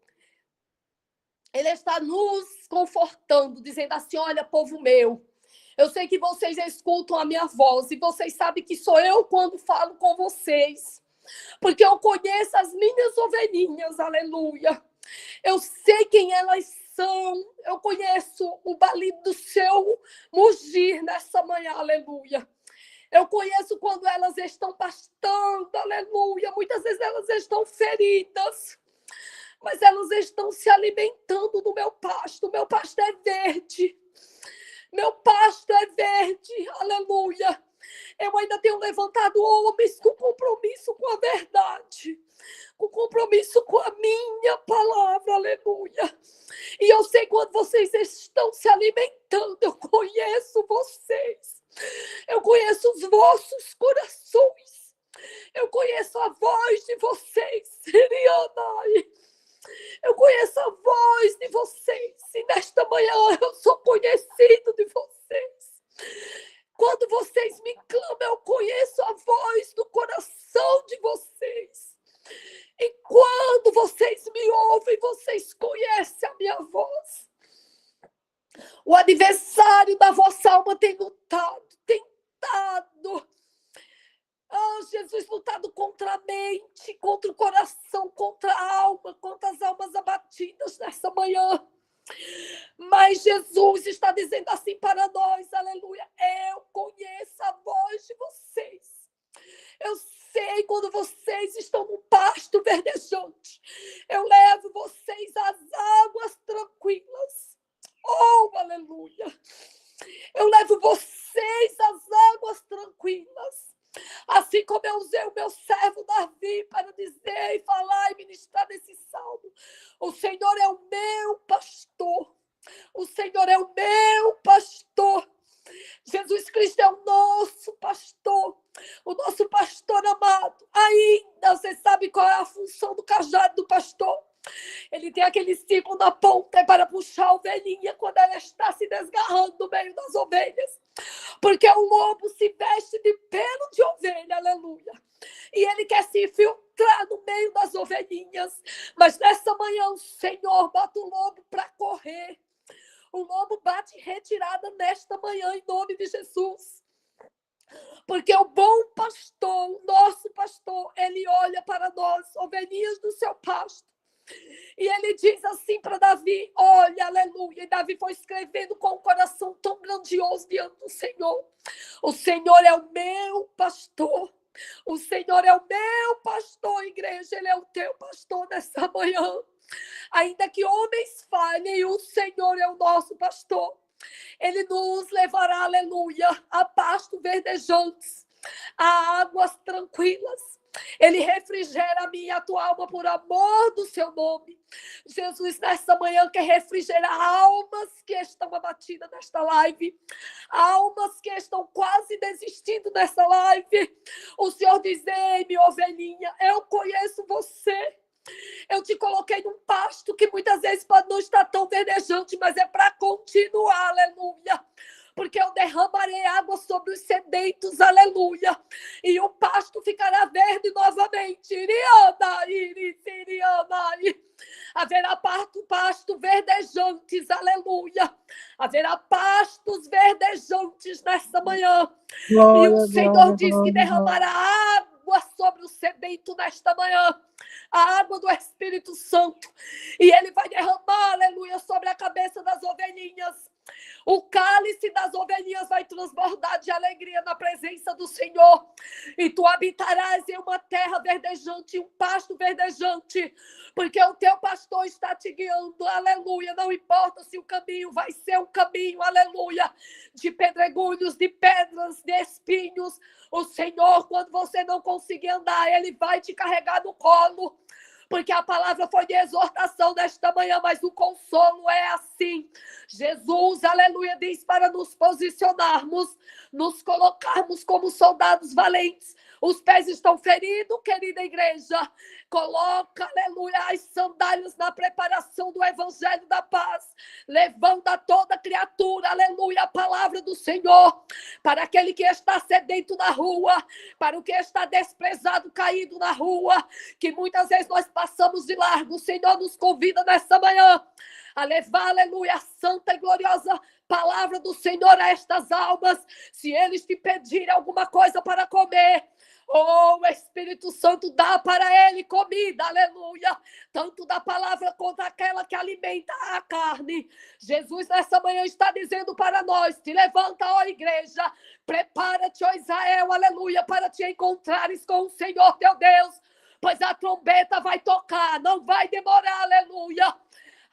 Ele está nos confortando, dizendo assim: olha, povo meu, eu sei que vocês escutam a minha voz e vocês sabem que sou eu quando falo com vocês. Porque eu conheço as minhas ovelhinhas, aleluia. Eu sei quem elas são. Eu conheço o balido do seu mugir nessa manhã, aleluia. Eu conheço quando elas estão pastando, aleluia. Muitas vezes elas estão feridas, mas elas estão se alimentando do meu pasto. Meu pasto é verde. Meu pasto é verde, aleluia. Eu ainda tenho levantado homens com compromisso com a verdade, com compromisso com a minha palavra, aleluia. E eu sei quando vocês estão se alimentando, eu conheço vocês. Eu conheço os vossos corações. Eu conheço a voz de vocês, Sirianai. Eu conheço a voz de vocês. E nesta manhã eu sou conhecido de vocês. Quando vocês me clamam, eu conheço a voz do coração de vocês. E quando vocês me ouvem, vocês conhecem a minha voz. O adversário da vossa alma tem lutado, tentado. Jesus, lutado contra a mente, contra o coração, contra a alma, contra as almas abatidas nessa manhã. Mas Jesus está dizendo assim para nós, aleluia: eu conheço a voz de vocês. Eu sei quando vocês estão no pasto verdejante. Eu levo vocês às águas tranquilas. Oh, aleluia! Eu levo vocês às águas tranquilas. Assim como eu usei o meu servo Davi para dizer e falar e ministrar nesse salmo: o Senhor é o meu pastor. O Senhor é o meu pastor. Jesus Cristo é o nosso pastor. O nosso pastor amado. Ainda você sabe qual é a função do cajado do pastor? Ele tem aquele ciclo na ponta para puxar a ovelhinha quando ela está se desgarrando no meio das ovelhas. Porque o lobo se veste de pelo de ovelha, aleluia. E ele quer se infiltrar no meio das ovelhinhas. Mas nessa manhã o Senhor bota o lobo para correr. O lobo bate retirada nesta manhã em nome de Jesus. Porque o bom pastor, o nosso pastor, ele olha para nós, ovelhinhas do seu pasto. E ele diz assim para Davi: olha, aleluia. E Davi foi escrevendo com um coração tão grandioso diante do Senhor. O Senhor é o meu pastor. O Senhor é o meu pastor, igreja. Ele é o teu pastor nessa manhã. Ainda que homens falhem, o Senhor é o nosso pastor. Ele nos levará, aleluia, a pasto verdejantes, a águas tranquilas. Ele refrigera a minha e a tua alma por amor do seu nome. Jesus, nesta manhã, quer refrigerar almas que estão abatidas nesta live. Almas que estão quase desistindo desta live. O Senhor diz: ei, minha ovelhinha, eu conheço você. Eu te coloquei num pasto que muitas vezes pode não estar tão verdejante, mas é para continuar, aleluia. porque eu derramarei água sobre os sedentos, aleluia, e o pasto ficará verde novamente. Haverá pasto verdejantes, aleluia. Haverá pastos verdejantes nesta manhã. E o Glória, Senhor glória, diz que glória, glória. derramará água sobre o sedento nesta manhã. A água do Espírito Santo. E ele vai derramar, aleluia, sobre a cabeça das ovelhinhas. O cálice das ovelhinhas vai transbordar de alegria na presença do Senhor. E tu habitarás em uma terra verdejante, um pasto verdejante, porque o teu pastor está te guiando, aleluia. Não importa se o caminho vai ser um caminho, aleluia, de pedregulhos, de pedras, de espinhos. O Senhor, quando você não conseguir andar, Ele vai te carregar no colo. Porque a palavra foi de exortação nesta manhã, mas o consolo é assim. Jesus, aleluia, diz para nos posicionarmos, nos colocarmos como soldados valentes. Os pés estão feridos, querida igreja. Coloca, aleluia, as sandálias na preparação do evangelho da paz. Levanta toda criatura, aleluia, a palavra do Senhor. Para aquele que está sedento na rua, para o que está desprezado, caído na rua, que muitas vezes nós passamos de largo. O Senhor nos convida nessa manhã a levar, aleluia, a santa e gloriosa palavra do Senhor a estas almas. Se eles te pedirem alguma coisa para comer, oh, o Espírito Santo dá para ele comida, aleluia, tanto da palavra quanto aquela que alimenta a carne. Jesus nessa manhã está dizendo para nós: te levanta, ó igreja, prepara-te, ó Israel, aleluia, para te encontrares com o Senhor teu Deus, pois a trombeta vai tocar, não vai demorar, aleluia.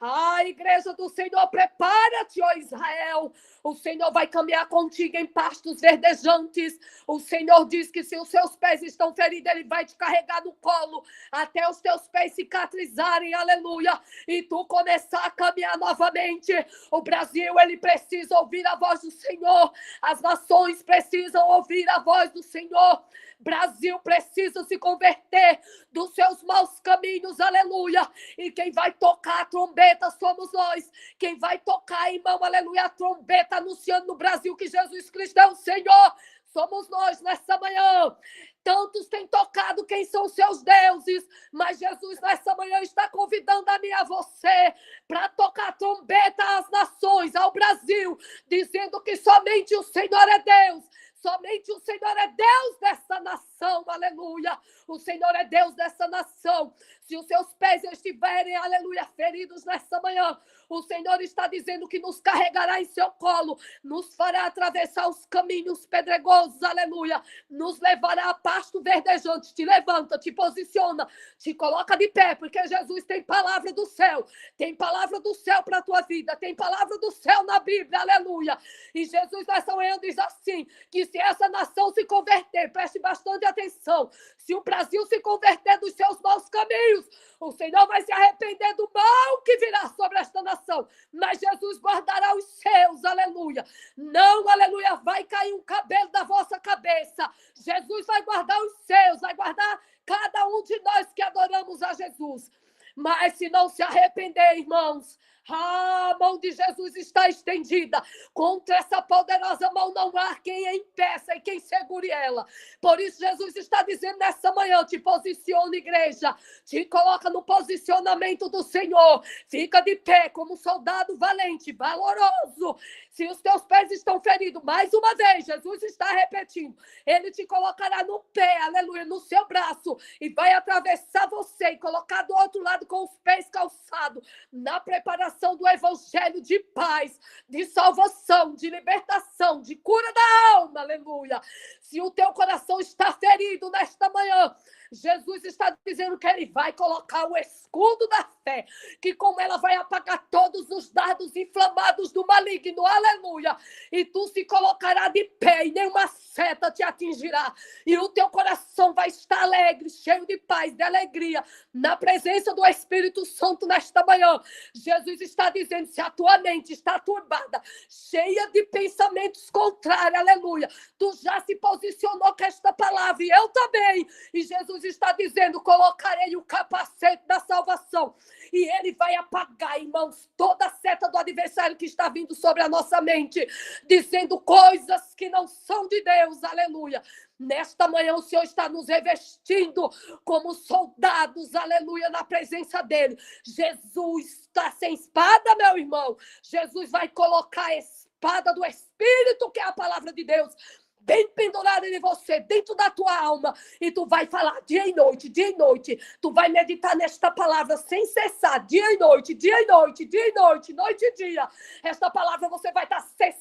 Ah, igreja do Senhor, prepara-te, ó Israel. O Senhor vai caminhar contigo em pastos verdejantes. O Senhor diz que se os seus pés estão feridos, Ele vai te carregar no colo até os teus pés cicatrizarem, aleluia, e tu começar a caminhar novamente. O Brasil, ele precisa ouvir a voz do Senhor. As nações precisam ouvir a voz do Senhor. Brasil precisa se converter dos seus maus caminhos, aleluia. E quem vai tocar a trombeta somos nós. Quem vai tocar, irmão, aleluia, a trombeta anunciando no Brasil que Jesus Cristo é o Senhor, somos nós nessa manhã. Tantos têm tocado quem são seus deuses, mas Jesus nessa manhã está convidando a mim e a você para tocar a trombeta às nações, ao Brasil, dizendo que somente o Senhor é Deus. Somente o Senhor é Deus dessa nação, aleluia. O Senhor é Deus dessa nação. Se os seus pés estiverem, aleluia, feridos nessa manhã, o Senhor está dizendo que nos carregará em seu colo, nos fará atravessar os caminhos pedregosos, aleluia, nos levará a pasto verdejante. Te levanta, te posiciona, te coloca de pé, porque Jesus tem palavra do céu, tem palavra do céu para a tua vida, tem palavra do céu na Bíblia, aleluia. E Jesus nessa manhã diz assim, que se essa nação se converter, preste bastante atenção, se o Brasil se converter dos seus maus caminhos, o Senhor vai se arrepender do mal que virá sobre esta nação, mas Jesus guardará os seus, aleluia. Não, aleluia, vai cair um cabelo da vossa cabeça. Jesus vai guardar os seus, vai guardar cada um de nós que adoramos a Jesus. Mas se não se arrepender, irmãos, a mão de Jesus está estendida. Contra essa poderosa mão não há quem a impeça e quem segure ela. Por isso Jesus está dizendo nessa manhã, te posiciona, igreja. Te coloca no posicionamento do Senhor. Fica de pé como um soldado valente, valoroso. Se os teus pés estão feridos, mais uma vez, Jesus está repetindo. Ele te colocará no pé, aleluia, no seu braço. E vai atravessar você e colocar do outro lado com os pés calçados. Na preparação do evangelho de paz, de salvação, de libertação, de cura da alma, aleluia. Se o teu coração está ferido nesta manhã, Jesus está dizendo que Ele vai colocar o escudo da fé, que com ela vai apagar todos os dardos inflamados do maligno, aleluia. E tu se colocará de pé e nenhuma seta te atingirá. E o teu coração vai estar alegre, cheio de paz, de alegria, na presença do Espírito Santo nesta manhã. Jesus está dizendo, se a tua mente está turbada, cheia de pensamentos contrários, aleluia, tu já se posicionou com esta palavra, e eu também. E Jesus está dizendo, colocarei o capacete da salvação, e ele vai apagar, irmãos, toda a seta do adversário que está vindo sobre a nossa mente, dizendo coisas que não são de Deus, aleluia. Nesta manhã o Senhor está nos revestindo como soldados, aleluia, na presença dele. Jesus está sem espada, meu irmão. Jesus vai colocar a espada do Espírito, que é a palavra de Deus, bem pendurada em você, dentro da tua alma, e tu vai falar dia e noite, dia e noite. Tu vai meditar nesta palavra sem cessar, dia e noite, dia e noite, dia e noite, noite e dia. Esta palavra você vai estar sem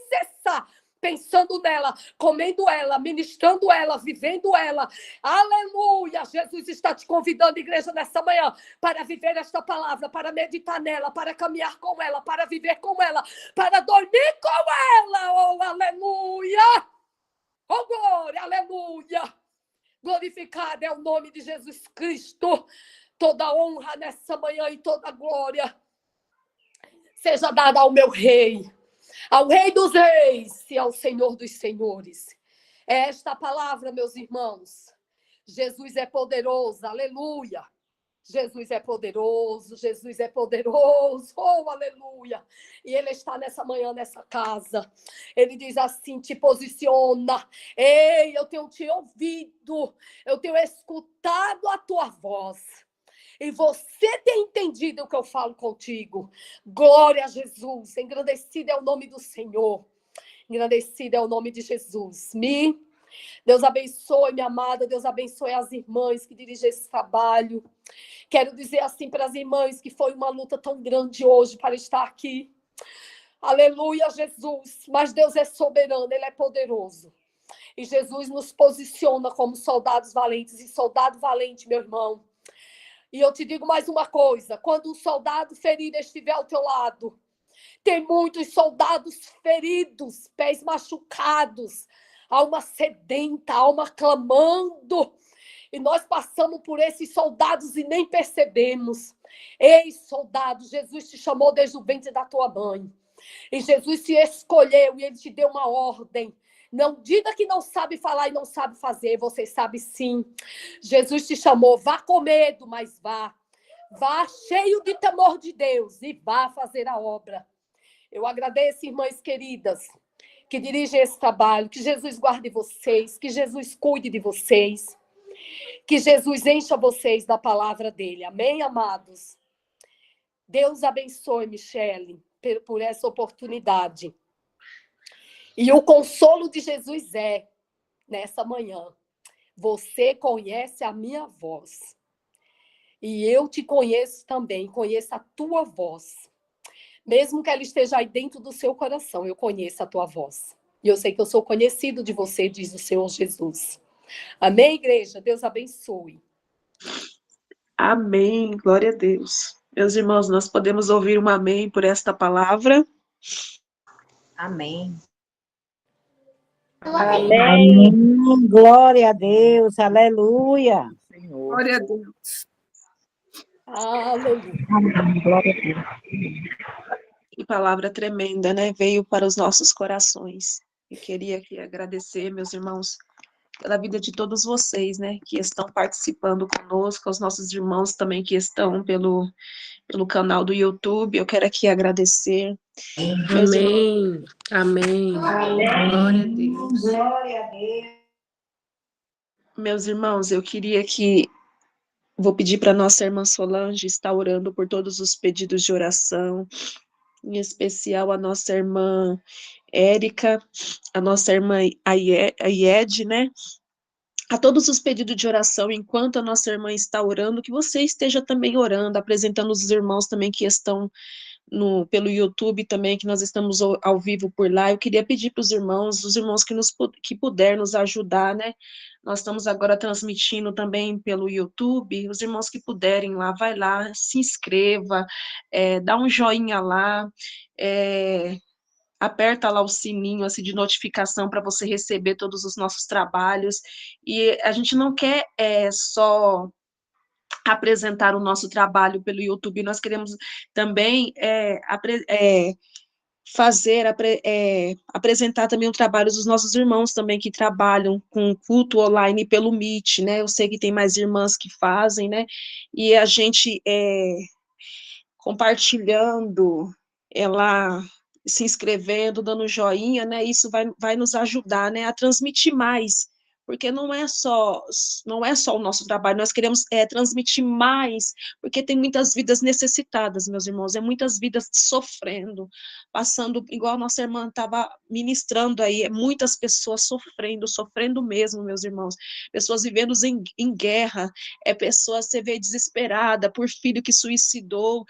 cessar, pensando nela, comendo ela, ministrando ela, vivendo ela. Aleluia! Jesus está te convidando, igreja, nessa manhã, para viver esta palavra, para meditar nela, para caminhar com ela, para viver com ela, para dormir com ela. Oh, aleluia! Oh, glória, aleluia! Glorificado é o nome de Jesus Cristo. Toda honra nessa manhã e toda glória seja dada ao meu Rei, ao Rei dos Reis e ao Senhor dos Senhores. É esta palavra, meus irmãos. Jesus é poderoso, aleluia. Jesus é poderoso, Jesus é poderoso, oh, aleluia. E Ele está nessa manhã, nessa casa. Ele diz assim, te posiciona. Ei, eu tenho te ouvido, eu tenho escutado a tua voz. E você tem entendido o que eu falo contigo. Glória a Jesus, engrandecido é o nome do Senhor. Engrandecido é o nome de Jesus. Deus abençoe, minha amada, Deus abençoe as irmãs que dirigem esse trabalho. Quero dizer assim para as irmãs que foi uma luta tão grande hoje para estar aqui. Aleluia, Jesus. Mas Deus é soberano, Ele é poderoso. E Jesus nos posiciona como soldados valentes. E soldado valente, meu irmão. E eu te digo mais uma coisa. Quando um soldado ferido estiver ao teu lado, tem muitos soldados feridos, pés machucados, alma sedenta, alma clamando. E nós passamos por esses soldados e nem percebemos. Ei, soldado, Jesus te chamou desde o ventre da tua mãe. E Jesus te escolheu e Ele te deu uma ordem. Não diga que não sabe falar e não sabe fazer, você sabe sim. Jesus te chamou, vá com medo, mas vá. Vá cheio de temor de Deus e vá fazer a obra. Eu agradeço, irmãs queridas, que dirigem esse trabalho, que Jesus guarde vocês, que Jesus cuide de vocês, que Jesus encha vocês da palavra dele. Amém, amados? Deus abençoe, Michele, por essa oportunidade. E o consolo de Jesus nessa manhã, você conhece a minha voz. E eu te conheço também, conheço a tua voz. Mesmo que ela esteja aí dentro do seu coração, eu conheço a tua voz. E eu sei que eu sou conhecido de você, diz o Senhor Jesus. Amém, igreja? Deus abençoe. Amém, glória a Deus. Meus irmãos, nós podemos ouvir um amém por esta palavra? Amém. Amém. Amém. Glória a Deus. Aleluia. Senhor. Glória a Deus. Aleluia. Amém. Glória a Deus. Que palavra tremenda, né? Veio para os nossos corações. Eu queria aqui agradecer, meus irmãos, pela vida de todos vocês, né? Que estão participando conosco, aos nossos irmãos também que estão pelo canal do YouTube. Eu quero aqui agradecer. Amém. Amém. Glória a Deus. Glória a Deus. Meus irmãos, eu queria que... Vou pedir para nossa irmã Solange estar orando por todos os pedidos de oração, em especial a nossa irmã Érica, a nossa irmã Aiede, né? A todos os pedidos de oração, enquanto a nossa irmã está orando, que você esteja também orando, apresentando os irmãos também que estão pelo YouTube também, que nós estamos ao vivo por lá. Eu queria pedir para os irmãos que puder nos ajudar, né? Nós estamos agora transmitindo também pelo YouTube, os irmãos que puderem lá, vai lá, se inscreva, dá um joinha lá, aperta lá o sininho assim, de notificação para você receber todos os nossos trabalhos. E a gente não quer só apresentar o nosso trabalho pelo YouTube, nós queremos também apresentar também o trabalho dos nossos irmãos também que trabalham com culto online pelo Meet, né? Eu sei que tem mais irmãs que fazem, né? E a gente compartilhando, ela se inscrevendo, dando joinha, né? Isso vai nos ajudar, né, a transmitir mais, porque não é só o nosso trabalho, nós queremos transmitir mais, porque tem muitas vidas necessitadas, meus irmãos, muitas vidas sofrendo, passando, igual a nossa irmã estava ministrando aí, muitas pessoas sofrendo mesmo, meus irmãos, pessoas vivendo em guerra, pessoas, você vê, desesperada por filho que suicidou,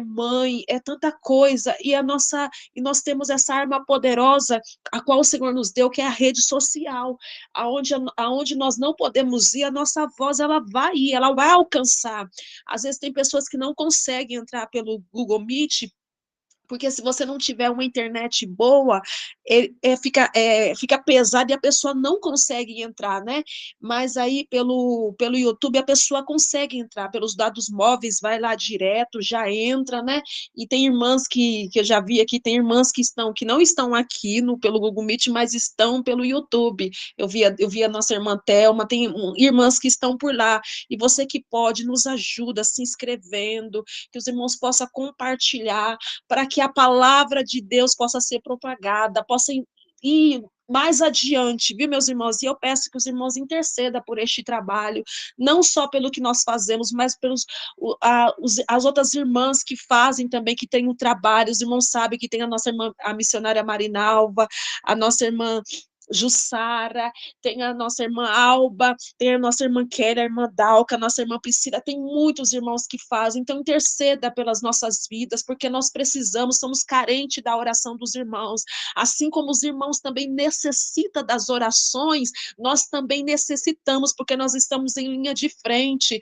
mãe, tanta coisa, e nós temos essa arma poderosa, a qual o Senhor nos deu, que é a rede social, aonde nós não podemos ir, a nossa voz, ela vai alcançar. Às vezes tem pessoas que não conseguem entrar pelo Google Meet, porque se você não tiver uma internet boa, fica pesado e a pessoa não consegue entrar, né? Mas aí pelo YouTube a pessoa consegue entrar, pelos dados móveis, vai lá direto, já entra, né? E tem irmãs que eu já vi aqui, tem irmãs que não estão aqui pelo Google Meet, mas estão pelo YouTube. Eu vi a nossa irmã Thelma, tem irmãs que estão por lá, e você que pode, nos ajuda se inscrevendo, que os irmãos possam compartilhar, para que a palavra de Deus possa ser propagada, possa ir mais adiante, viu, meus irmãos? E eu peço que os irmãos intercedam por este trabalho, não só pelo que nós fazemos, mas as outras irmãs que fazem também, que têm um trabalho. Os irmãos sabem que tem a nossa irmã, a missionária Marinalva, a nossa irmã Jussara, tem a nossa irmã Alba, tem a nossa irmã Kelly, a irmã Dalca, a nossa irmã Priscila, tem muitos irmãos que fazem, então interceda pelas nossas vidas, porque nós precisamos, somos carentes da oração dos irmãos, assim como os irmãos também necessitam das orações, nós também necessitamos, porque nós estamos em linha de frente,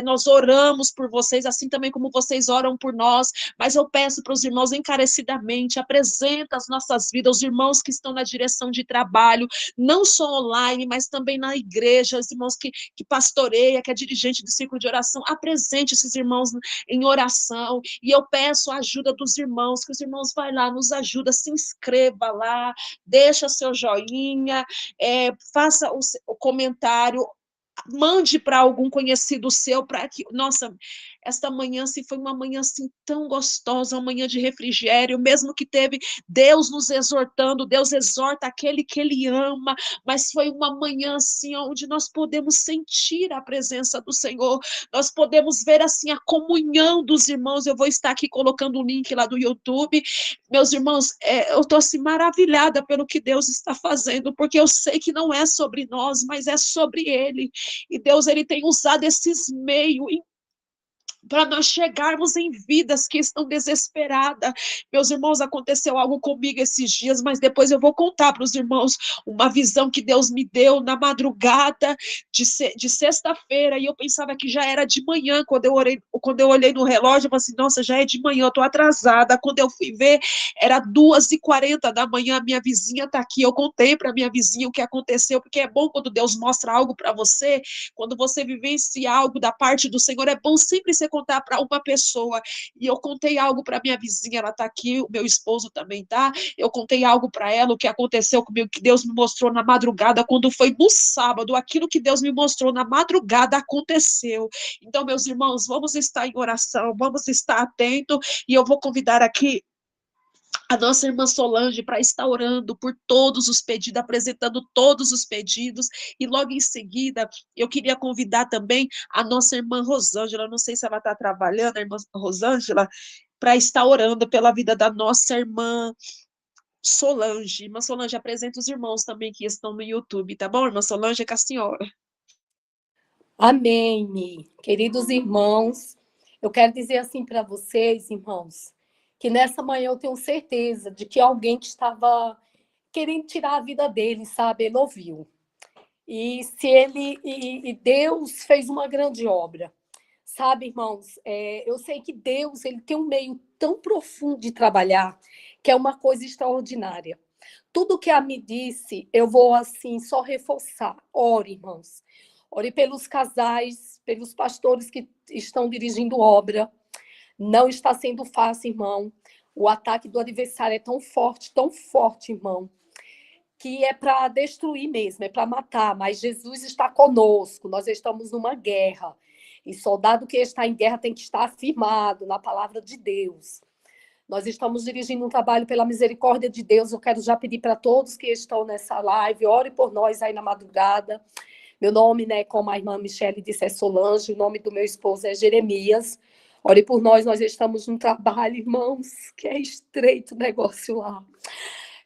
nós oramos por vocês, assim também como vocês oram por nós, mas eu peço para os irmãos encarecidamente, apresenta as nossas vidas, os irmãos que estão na direção de trabalho, não só online, mas também na igreja, os irmãos que pastoreia, que é dirigente do círculo de oração, apresente esses irmãos em oração, e eu peço a ajuda dos irmãos, que os irmãos vai lá, nos ajuda, se inscreva lá, deixa seu joinha, faça o comentário, mande para algum conhecido seu, para que, nossa, esta manhã assim, foi uma manhã assim tão gostosa, uma manhã de refrigério, mesmo que teve Deus nos exortando, Deus exorta aquele que Ele ama, mas foi uma manhã assim, onde nós podemos sentir a presença do Senhor, nós podemos ver assim a comunhão dos irmãos. Eu vou estar aqui colocando o link lá do YouTube, meus irmãos, eu estou assim maravilhada pelo que Deus está fazendo, porque eu sei que não é sobre nós, mas é sobre Ele, e Deus, Ele tem usado esses meios para nós chegarmos em vidas que estão desesperadas. Meus irmãos, aconteceu algo comigo esses dias, mas depois eu vou contar para os irmãos uma visão que Deus me deu na madrugada de sexta-feira, e eu pensava que já era de manhã, quando eu olhei no relógio, eu falei assim, nossa, já é de manhã, eu estou atrasada. Quando eu fui ver, era 2h40 da manhã, a minha vizinha está aqui, eu contei para a minha vizinha o que aconteceu, porque é bom quando Deus mostra algo para você, quando você vivencia algo da parte do Senhor, é bom sempre você contar para uma pessoa. E eu contei algo para minha vizinha, ela está aqui, o meu esposo também está. Eu contei algo para ela, o que aconteceu comigo, que Deus me mostrou na madrugada, quando foi no sábado, aquilo que Deus me mostrou na madrugada aconteceu. Então, meus irmãos, vamos estar em oração, vamos estar atentos, e eu vou convidar aqui a nossa irmã Solange para estar orando por todos os pedidos, apresentando todos os pedidos, e logo em seguida eu queria convidar também a nossa irmã Rosângela, não sei se ela está trabalhando, a irmã Rosângela, para estar orando pela vida da nossa irmã Solange. Irmã Solange, apresenta os irmãos também que estão no YouTube, tá bom, irmã Solange? É com a senhora. Amém. Queridos irmãos, eu quero dizer assim para vocês, irmãos, que nessa manhã eu tenho certeza de que alguém que estava querendo tirar a vida dele, sabe, ele ouviu. E Deus fez uma grande obra. Sabe, irmãos, eu sei que Deus, ele tem um meio tão profundo de trabalhar, que é uma coisa extraordinária. Tudo que a me disse, eu vou assim só reforçar. Ore, irmãos. Ore pelos casais, pelos pastores que estão dirigindo obra. Não está sendo fácil, irmão. O ataque do adversário é tão forte, irmão, que é para destruir mesmo, é para matar. Mas Jesus está conosco, nós estamos numa guerra. E soldado que está em guerra tem que estar afirmado na palavra de Deus. Nós estamos dirigindo um trabalho pela misericórdia de Deus. Eu quero já pedir para todos que estão nessa live, ore por nós aí na madrugada. Meu nome, né, como a irmã Michele disse, é Solange. O nome do meu esposo é Jeremias. Ore por nós, nós estamos num trabalho, irmãos, que é estreito o negócio lá.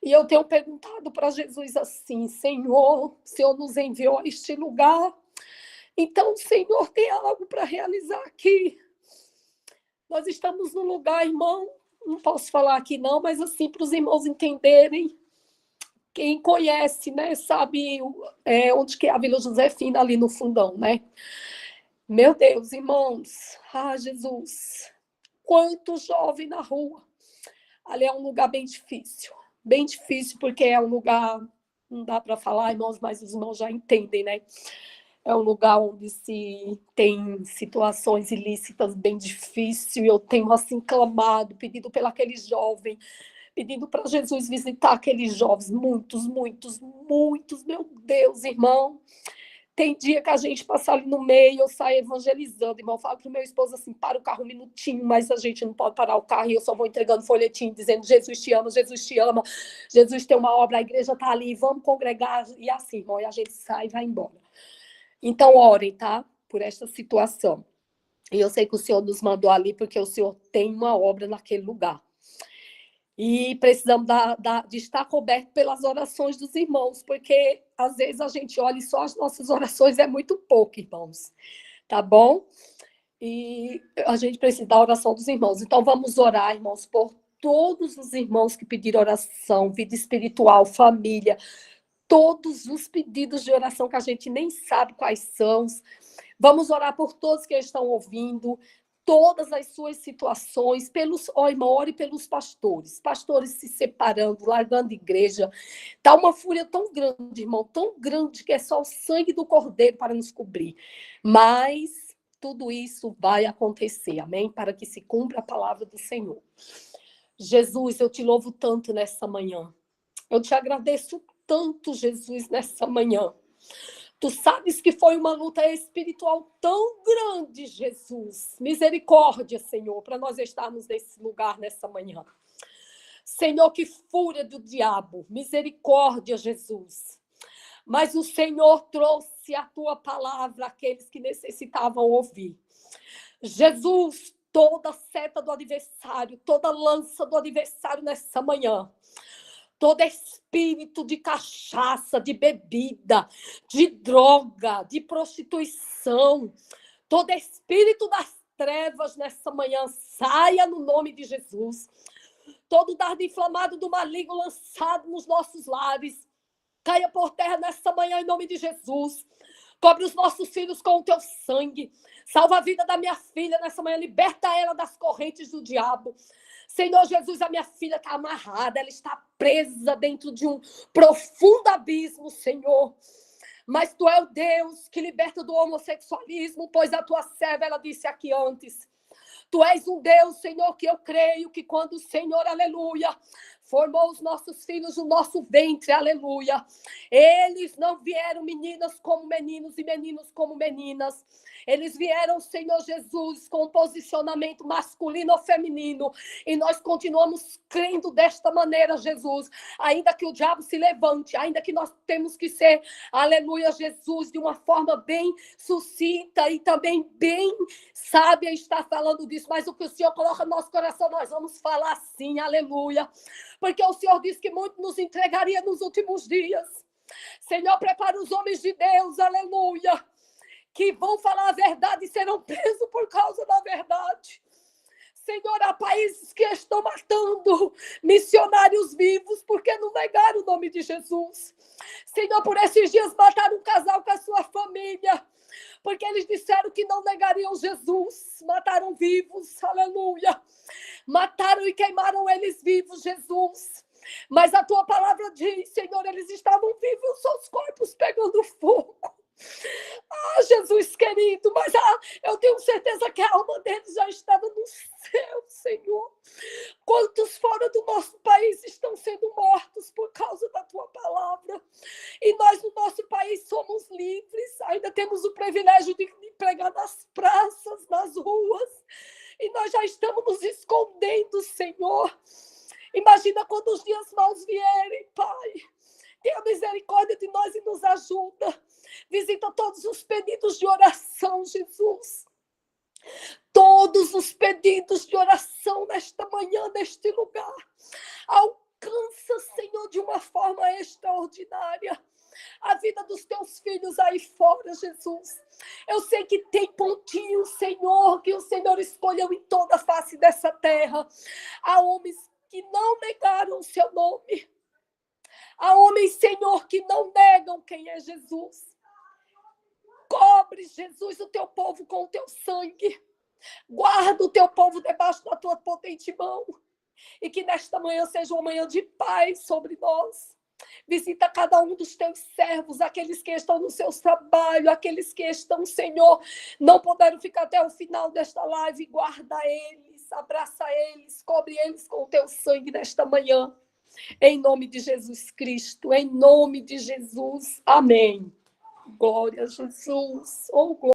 E eu tenho perguntado para Jesus assim, Senhor, o Senhor nos enviou a este lugar, então o Senhor tem algo para realizar aqui. Nós estamos num lugar, irmão, não posso falar aqui não, mas assim, para os irmãos entenderem, quem conhece, né, sabe onde que é a Vila Josefina, ali no fundão, né? Meu Deus, irmãos, Jesus, quanto jovem na rua. Ali é um lugar bem difícil, porque é um lugar, não dá para falar, irmãos, mas os irmãos já entendem, né? É um lugar onde se tem situações ilícitas bem difícil. Eu tenho assim clamado, pedido pelo aquele jovem, pedindo para Jesus visitar aqueles jovens, muitos, meu Deus, irmão. Tem dia que a gente passa ali no meio, eu saio evangelizando, irmão. Eu falo para o meu esposo assim, para o carro um minutinho, mas a gente não pode parar o carro, e eu só vou entregando folhetinho, dizendo, Jesus te ama, Jesus tem uma obra, a igreja está ali, vamos congregar, e assim, irmão, e a gente sai e vai embora. Então, orem, tá? Por esta situação. E eu sei que o Senhor nos mandou ali, porque o Senhor tem uma obra naquele lugar. E precisamos de estar coberto pelas orações dos irmãos, porque às vezes a gente olha e só as nossas orações é muito pouco, irmãos. Tá bom? E a gente precisa da oração dos irmãos. Então vamos orar, irmãos, por todos os irmãos que pediram oração, vida espiritual, família, todos os pedidos de oração que a gente nem sabe quais são. Vamos orar por todos que estão ouvindo, todas as suas situações, irmão, ore pelos pastores se separando, largando a igreja. Está uma fúria tão grande, irmão, tão grande, que é só o sangue do Cordeiro para nos cobrir. Mas tudo isso vai acontecer, amém? Para que se cumpra a palavra do Senhor. Jesus, eu te louvo tanto nessa manhã. Eu te agradeço tanto, Jesus, nessa manhã. Tu sabes que foi uma luta espiritual tão grande, Jesus. Misericórdia, Senhor, para nós estarmos nesse lugar nessa manhã. Senhor, que fúria do diabo. Misericórdia, Jesus. Mas o Senhor trouxe a tua palavra àqueles que necessitavam ouvir. Jesus, toda seta do adversário, toda lança do adversário nessa manhã, todo espírito de cachaça, de bebida, de droga, de prostituição, todo espírito das trevas nessa manhã, saia no nome de Jesus. Todo dardo inflamado do maligno lançado nos nossos lares, caia por terra nessa manhã em nome de Jesus. Cobre os nossos filhos com o teu sangue. Salva a vida da minha filha nessa manhã, liberta ela das correntes do diabo. Senhor Jesus, a minha filha está amarrada, ela está presa dentro de um profundo abismo, Senhor. Mas tu é o Deus que liberta do homossexualismo, pois a tua serva, ela disse aqui antes. Tu és um Deus, Senhor, que eu creio que quando o Senhor, aleluia, formou os nossos filhos no nosso ventre, aleluia. Eles não vieram meninas como meninos e meninos como meninas. Eles vieram, Senhor Jesus, com um posicionamento masculino ou feminino. E nós continuamos crendo desta maneira, Jesus. Ainda que o diabo se levante, ainda que nós temos que ser, aleluia, Jesus, de uma forma bem sucinta e também bem sábia estar falando disso. Mas o que o Senhor coloca no nosso coração, nós vamos falar assim, aleluia. Porque o Senhor disse que muito nos entregaria nos últimos dias. Senhor, prepara os homens de Deus, aleluia, que vão falar a verdade e serão presos por causa da verdade. Senhor, há países que estão matando missionários vivos porque não negaram o nome de Jesus. Senhor, por esses dias mataram um casal com a sua família porque eles disseram que não negariam Jesus, mataram vivos, aleluia. Mataram e queimaram eles vivos, Jesus. Mas a tua palavra diz, Senhor, eles estavam vivos, seus corpos pegando fogo. Ah, Jesus querido, mas eu tenho certeza que a alma deles já estava no céu, Senhor. Quantos fora do nosso país estão sendo mortos por causa da tua palavra? E nós, no nosso país, somos livres, ainda temos o privilégio de pregar nas praças, nas ruas, e nós já estamos nos escondendo, Senhor. Imagina quando os dias maus vierem, Pai. Tenha misericórdia de nós e nos ajuda. Visita todos os pedidos de oração, Jesus. Todos os pedidos de oração nesta manhã, neste lugar. Alcança, Senhor, de uma forma extraordinária a vida dos teus filhos aí fora, Jesus. Eu sei que tem pontinhos, Senhor, que o Senhor escolheu em toda a face dessa terra. Há homens que não negaram o seu nome. Há homens, Senhor, que não negam quem é Jesus. Cobre, Jesus, o teu povo com o teu sangue. Guarda o teu povo debaixo da tua potente mão. E que nesta manhã seja uma manhã de paz sobre nós. Visita cada um dos teus servos, aqueles que estão no seu trabalho, aqueles que estão, Senhor, não puderam ficar até o final desta live. Guarda eles, abraça eles, cobre eles com o teu sangue nesta manhã. Em nome de Jesus Cristo, em nome de Jesus. Amém. Glória a Jesus. Oh, glória.